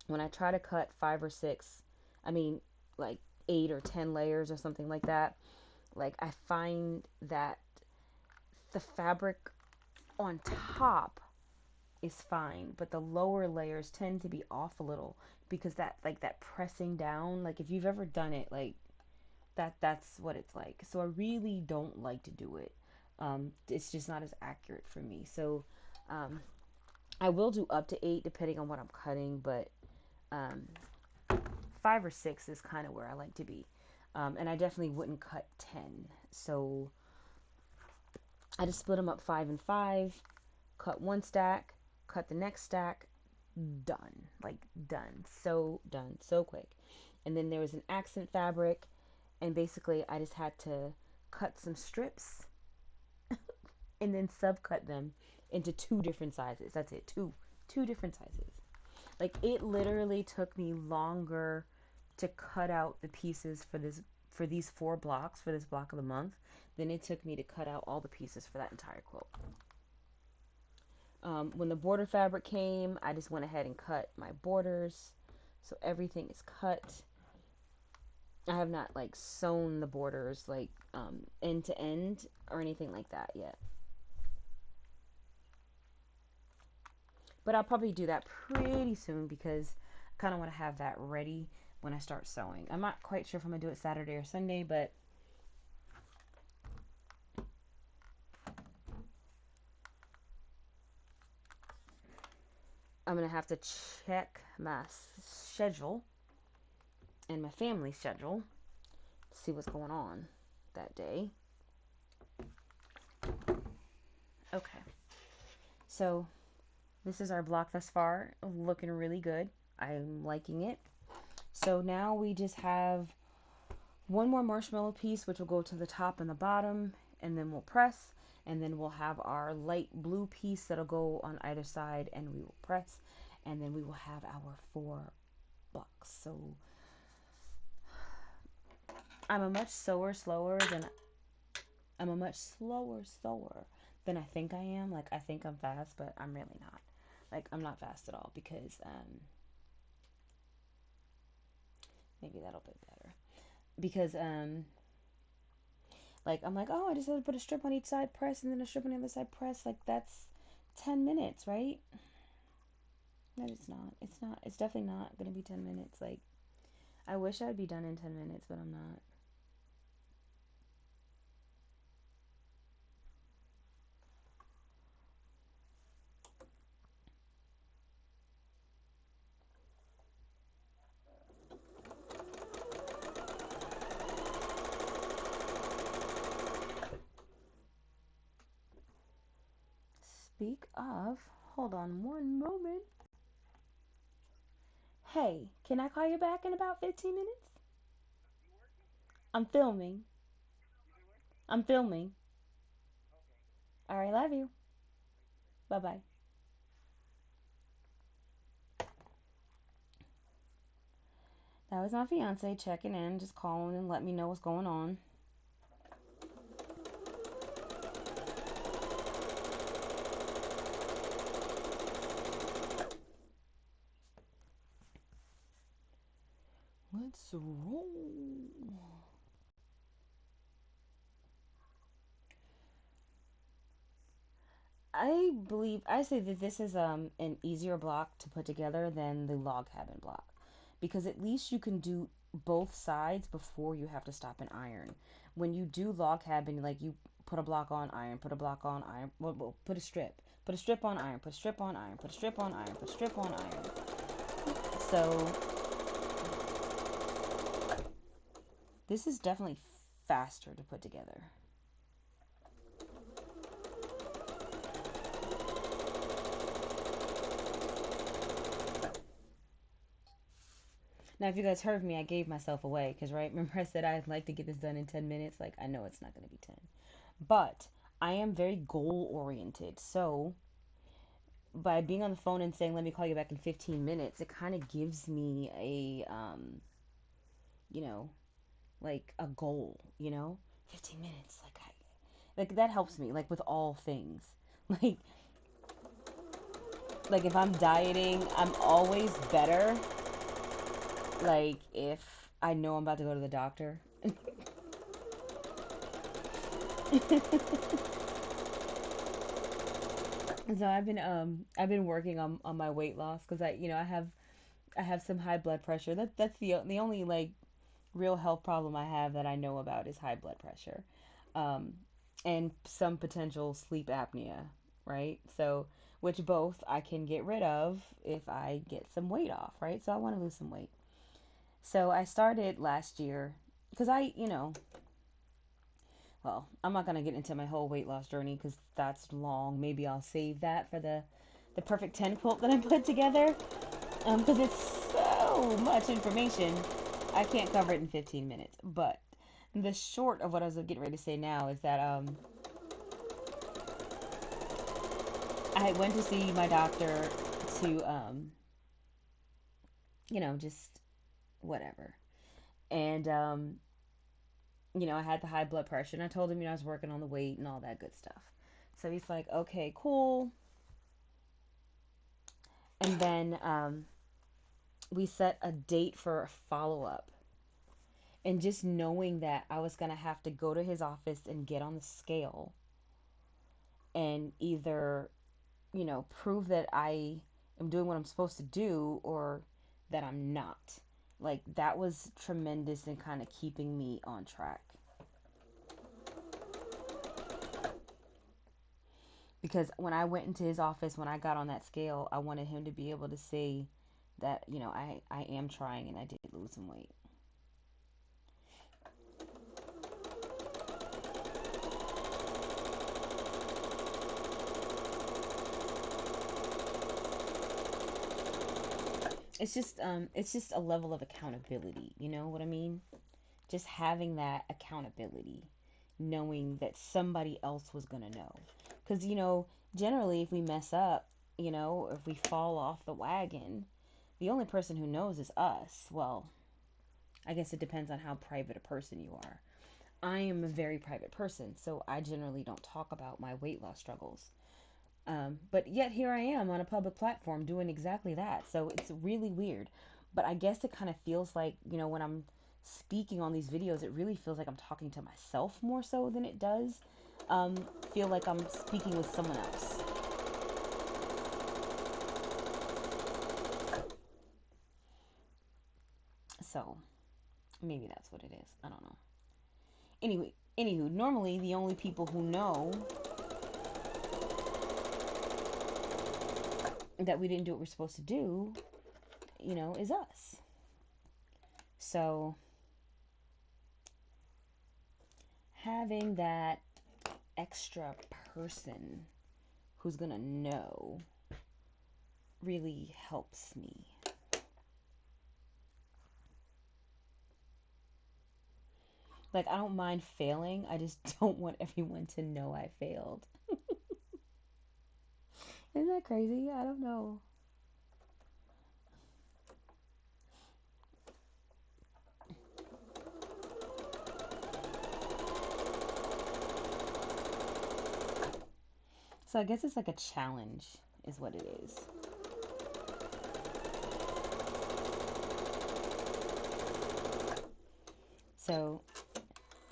when I try to cut 5 or 6, I mean like 8 or 10 layers or something like that, like I find that the fabric on top is fine, but the lower layers tend to be off a little because that like that pressing down, like if you've ever done it, like that's what it's like. So I really don't like to do it. It's just not as accurate for me. So um, I will do up to 8 depending on what I'm cutting, but um, 5 or 6 is kind of where I like to be. And I definitely wouldn't cut 10. So I just split them up 5 and 5, cut one stack, cut the next stack, done. Like done. So done. So quick. And then there was an accent fabric, and basically I just had to cut some strips and then subcut them into 2 different sizes. That's it. Two different sizes. Like it literally took me longer to cut out the pieces for these 4 blocks for this block of the month than it took me to cut out all the pieces for that entire quilt. When the border fabric came, I just went ahead and cut my borders, so everything is cut. I have not like sewn the borders like end to end or anything like that yet, but I'll probably do that pretty soon because I kind of want to have that ready when I start sewing. I'm not quite sure if I'm gonna do it Saturday or Sunday, but I'm gonna have to check my schedule and my family schedule to see what's going on that day. Okay, so this is our block thus far, looking really good. I'm liking it. So now we just have one more marshmallow piece, which will go to the top and the bottom, and then we'll press, and then we'll have our light blue piece that'll go on either side, and we will press, and then we will have our 4 blocks. So I'm a much slower than I think I am. Like I think I'm fast, but I'm really not. Like I'm not fast at all because maybe that'll be better. Because like I'm like, oh, I just have to put a strip on each side, press, and then a strip on the other side, press. Like that's 10 minutes, right? But it's not. It's not. It's definitely not gonna be 10 minutes. Like I wish I'd be done in 10 minutes, but I'm not. Speak of, hold on one moment. Hey, can I call you back in about 15 minutes? I'm filming. I'm filming. All right, love you. Bye bye. That was my fiance checking in, just calling and letting me know what's going on. Let's roll. I say that this is an easier block to put together than the log cabin block because at least you can do both sides before you have to stop and iron. When you do log cabin, like you put a block on iron, put a block on iron, well, put a strip on iron, put a strip on iron, put a strip on iron, put a strip on iron. So this is definitely faster to put together. Now, if you guys heard me, I gave myself away because, right, remember I said I'd like to get this done in 10 minutes? Like, I know it's not going to be 10. But I am very goal oriented. So, by being on the phone and saying, let me call you back in 15 minutes, it kind of gives me a, you know, like a goal, 15 minutes. Like that helps me, like with all things. Like, like if I'm dieting, I'm always better. Like if I know I'm about to go to the doctor. So I've been working on my weight loss because I have some high blood pressure. That's the only like real health problem I have that I know about is high blood pressure, um, and some potential sleep apnea, right? So which both I can get rid of if I get some weight off, right? So I want to lose some weight. So I started last year because well, I'm not gonna get into my whole weight loss journey because that's long. Maybe I'll save that for the perfect 10 quilt that I put together. Because it's so much information. I can't cover it in 15 minutes. But the short of what I was getting ready to say now is that I went to see my doctor to just whatever. And I had the high blood pressure, and I told him, I was working on the weight and all that good stuff. So he's like, okay, cool. And then we set a date for a follow up. And just knowing that I was going to have to go to his office and get on the scale and either, prove that I am doing what I'm supposed to do or that I'm not. Like, that was tremendous in kind of keeping me on track. Because when I went into his office, when I got on that scale, I wanted him to be able to see that, I am trying and I did lose some weight. It's just a level of accountability, you know what I mean? Just having that accountability, knowing that somebody else was going to know. Because, generally, if we mess up, if we fall off the wagon, the only person who knows is us. Well, I guess it depends on how private a person you are. I am a very private person, so I generally don't talk about my weight loss struggles. But yet here I am on a public platform doing exactly that. So it's really weird. But I guess it kind of feels like, when I'm speaking on these videos, it really feels like I'm talking to myself more so than it does feel like I'm speaking with someone else. So maybe that's what it is. I don't know. Anywho, normally the only people who know that we didn't do what we're supposed to do, is us. So having that extra person who's gonna know really helps me. Like, I don't mind failing, I just don't want everyone to know I failed. Isn't that crazy? I don't know. So I guess it's like a challenge, is what it is. So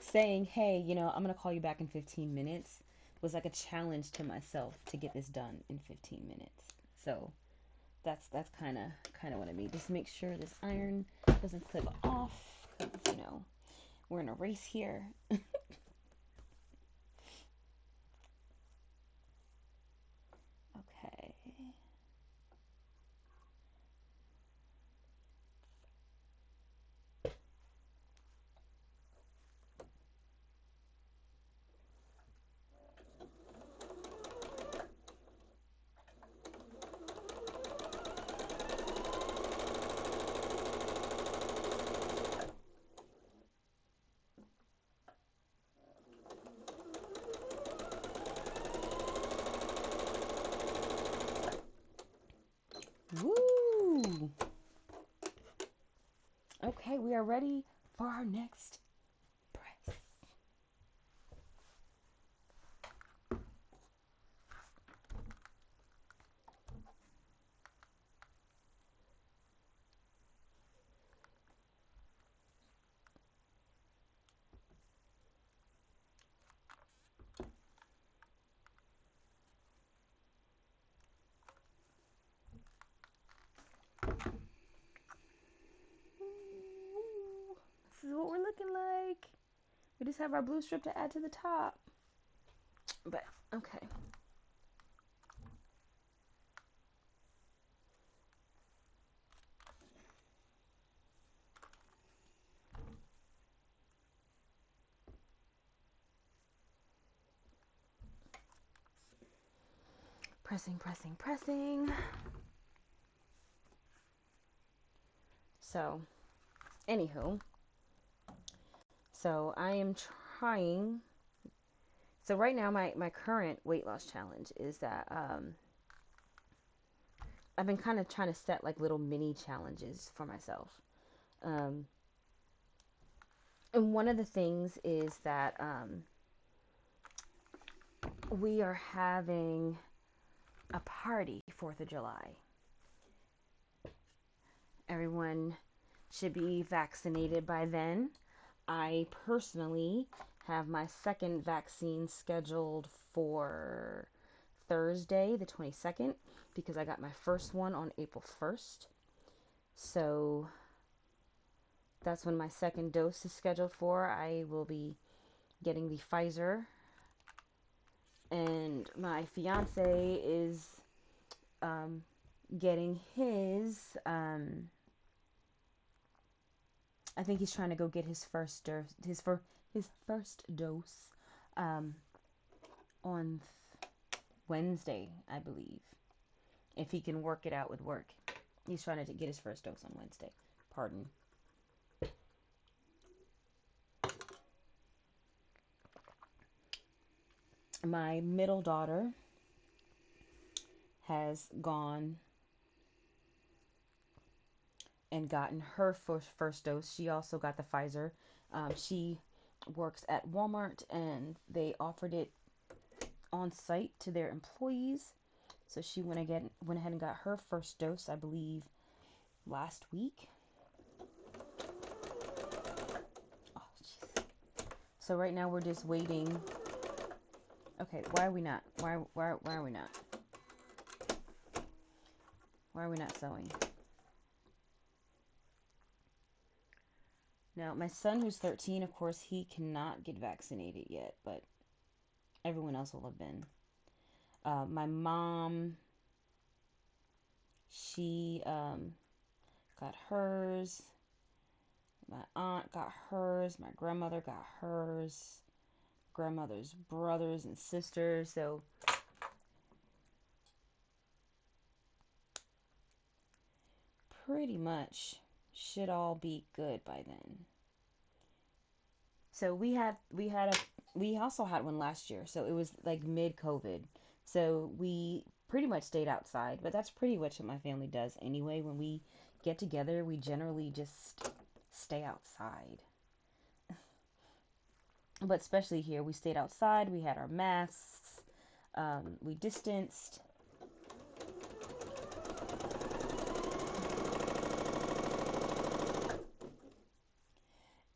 saying, hey, I'm going to call you back in 15 minutes was like a challenge to myself to get this done in 15 minutes. So that's kind of what I mean. Just make sure this iron doesn't clip off because, we're in a race here. Okay. Woo! Okay, we are ready for our next press. This is what we're looking like. We just have our blue strip to add to the top. But, okay. Pressing, pressing, pressing. So, anywho. So, I am trying. So, right now, my current weight loss challenge is that I've been kind of trying to set like little mini challenges for myself. Um, and one of the things is that we are having a party 4th of July. Everyone should be vaccinated by then. I personally have my second vaccine scheduled for Thursday, the 22nd, because I got my first one on April 1st. So that's when my second dose is scheduled for. I will be getting the Pfizer. And my fiance is getting his, I think he's trying to go get his first dose, his first dose on Wednesday, I believe. If he can work it out with work. He's trying to get his first dose on Wednesday. Pardon. My middle daughter has gone and gotten her first dose. She also got the Pfizer. She works at Walmart and they offered it on site to their employees. So she went ahead and got her first dose, I believe, last week. Oh, jeez. So right now we're just waiting. Okay, why are we not? Why are we not? Why are we not sewing? Now, my son, who's 13, of course, he cannot get vaccinated yet, but everyone else will have been. My mom, she got hers. My aunt got hers. My grandmother got hers. Grandmother's brothers and sisters. So pretty much should all be good by then. So we also had one last year. So it was like mid-COVID. So we pretty much stayed outside, but that's pretty much what my family does anyway. When we get together, we generally just stay outside. But especially here, we stayed outside. We had our masks. We distanced.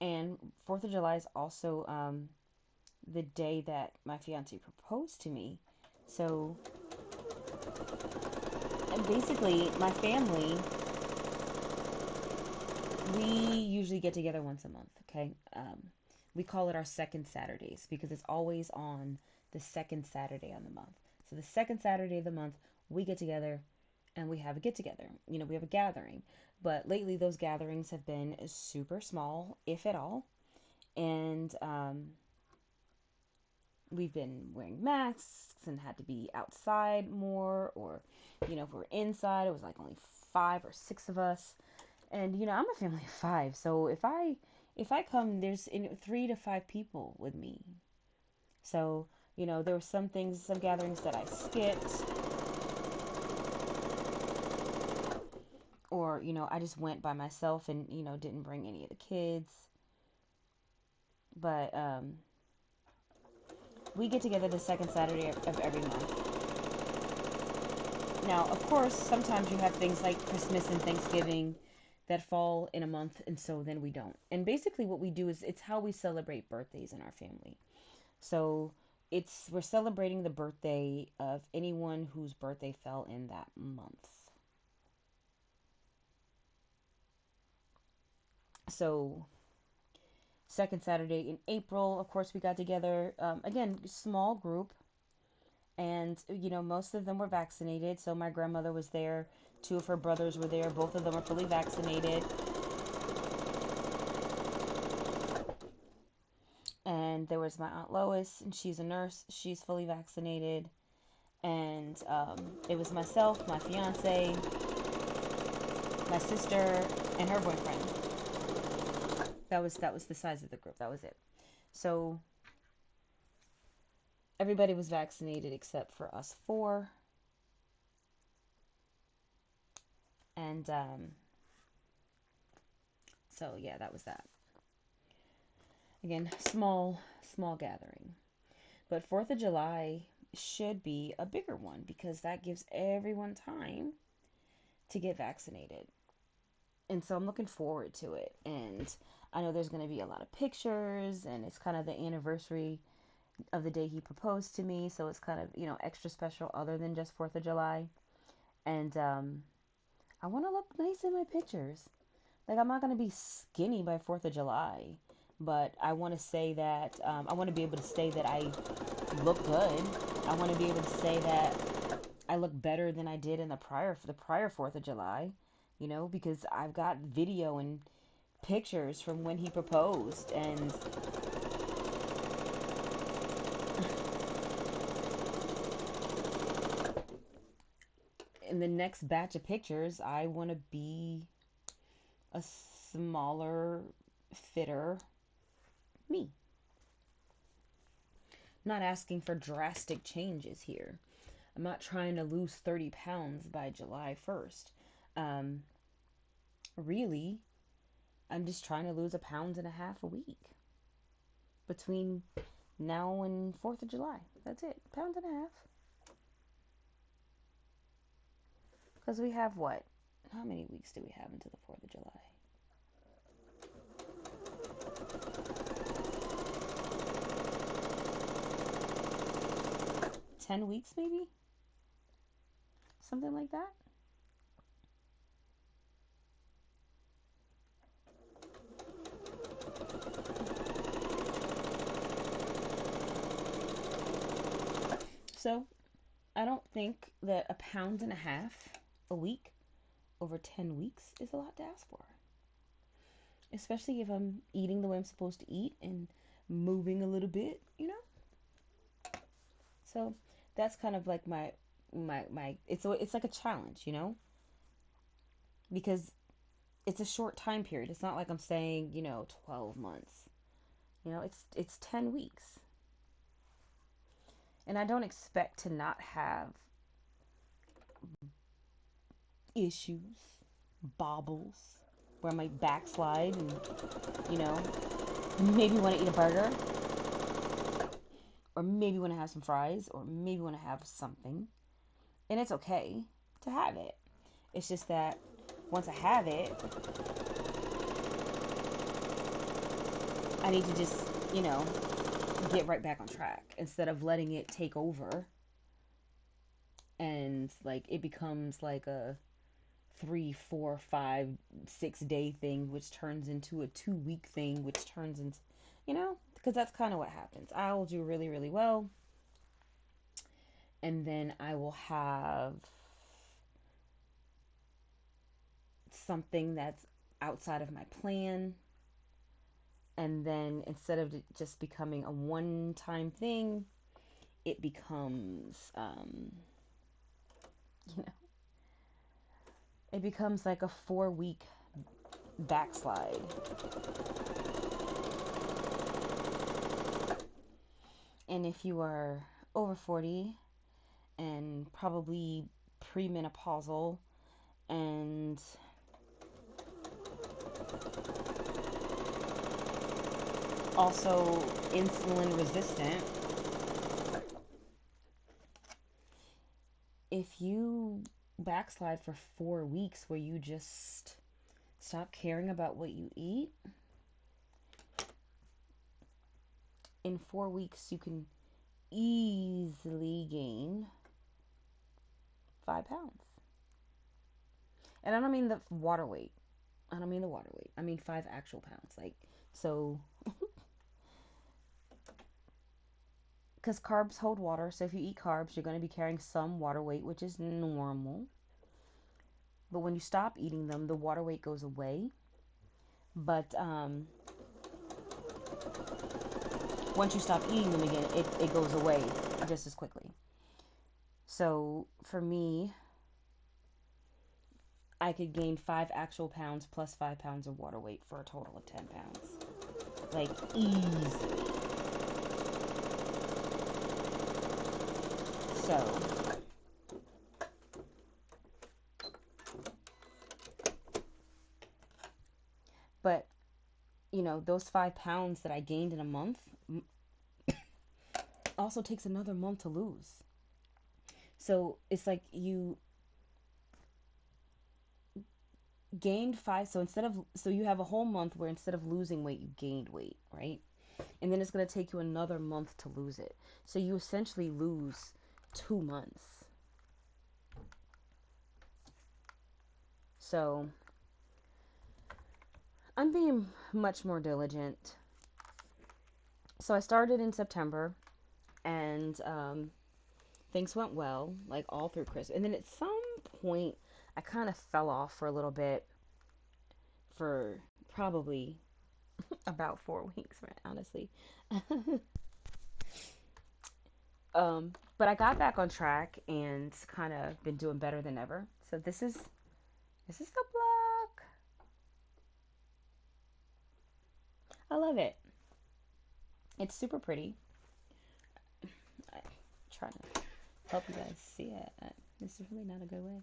And 4th of July is also the day that my fiance proposed to me. So, and basically, my family, we usually get together once a month, okay? We call it our second Saturdays because it's always on the second Saturday of the month. So the second Saturday of the month, we get together and we have a get together. You know, we have a gathering. But lately, those gatherings have been super small, if at all. And we've been wearing masks and had to be outside more. Or, you know, if we're inside, it was like only 5 or 6 of us. And, you know, I'm a family of 5. So if I come, there's 3 to 5 people with me. So, you know, there were some gatherings that I skipped. or, I just went by myself and, didn't bring any of the kids. But we get together the second Saturday of every month. Now, of course, sometimes you have things like Christmas and Thanksgiving that fall in a month, and so then we don't. And basically, what we do is it's how we celebrate birthdays in our family. So we're celebrating the birthday of anyone whose birthday fell in that month. So second Saturday in April, of course, we got together. Again, small group, and most of them were vaccinated. So my grandmother was there. Two of her brothers were there. Both of them are fully vaccinated. And there was my Aunt Lois, and she's a nurse. She's fully vaccinated. And it was myself, my fiance, my sister, and her boyfriend. That was the size of the group. That was it. So everybody was vaccinated except for us four. And so yeah, that was that. Again, small gathering. But 4th of July should be a bigger one because that gives everyone time to get vaccinated. And so I'm looking forward to it. And I know there's going to be a lot of pictures, and it's kind of the anniversary of the day he proposed to me. So it's kind of, extra special other than just 4th of July. And I want to look nice in my pictures. Like, I'm not going to be skinny by 4th of July, but I want to say that, I want to be able to say that I look good. I want to be able to say that I look better than I did in the prior 4th of July, because I've got video and pictures from when he proposed, and in the next batch of pictures, I want to be a smaller, fitter me. I'm not asking for drastic changes here. I'm not trying to lose 30 pounds by July 1st. Really, I'm just trying to lose 1.5 pounds a week between now and 4th of July. That's it. 1.5 pounds. Because we have what? How many weeks do we have until the 4th of July? 10 weeks maybe? Something like that? So, I don't think that 1.5 pounds a week over 10 weeks is a lot to ask for. Especially if I'm eating the way I'm supposed to eat and moving a little bit, So that's kind of like my it's like a challenge, Because it's a short time period. It's not like I'm saying, 12 months. It's 10 weeks. And I don't expect to not have issues, bobbles, where I might backslide and, you know, maybe want to eat a burger, or maybe want to have some fries, or maybe want to have something. And it's okay to have it. It's just that once I have it, I need to just, get right back on track instead of letting it take over and like it becomes like a 3, 4, 5, 6 day thing, which turns into a 2 week thing, which turns into, because that's kind of what happens. I will do really, really well, and then I will have something that's outside of my plan. And then instead of it just becoming a one time thing, it becomes, you know, it becomes like a 4 week backslide. And if you are over 40 and probably premenopausal and Also insulin resistant. If you backslide for 4 weeks where you just stop caring about what you eat, in 4 weeks you can easily gain 5 pounds. And I don't mean the water weight. I don't mean the water weight. I mean 5 actual pounds. Like, so, because carbs hold water. So if you eat carbs, you're going to be carrying some water weight, which is normal. But when you stop eating them, the water weight goes away. But once you stop eating them again, it goes away just as quickly. So for me, I could gain 5 actual pounds plus 5 pounds of water weight for a total of 10 pounds. Like, easily. So, but, you know, those 5 pounds that I gained in a month also takes another month to lose. So it's like you gained five. So you have a whole month where instead of losing weight, you gained weight, right? And then it's going to take you another month to lose it. So you essentially lose 2 months. So I'm being much more diligent. So I started in September, and things went well, like all through Christmas. And then at some point, I kind of fell off for a little bit, for probably about 4 weeks, right? Honestly. But I got back on track and kind of been doing better than ever. So this is the block. I love it. It's super pretty. I try to help you guys see it. This is really not a good way.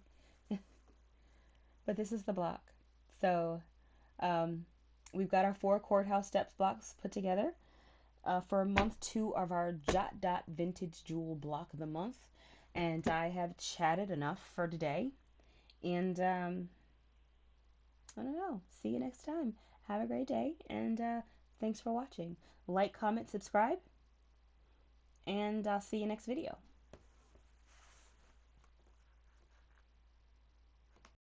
But this is the block. So um, we've got our 4 courthouse steps blocks put together for month 2 of our Jot Dot Vintage Jewel block of the month. And I have chatted enough for today. And I don't know. See you next time. Have a great day. And thanks for watching. Like, comment, subscribe. And I'll see you next video.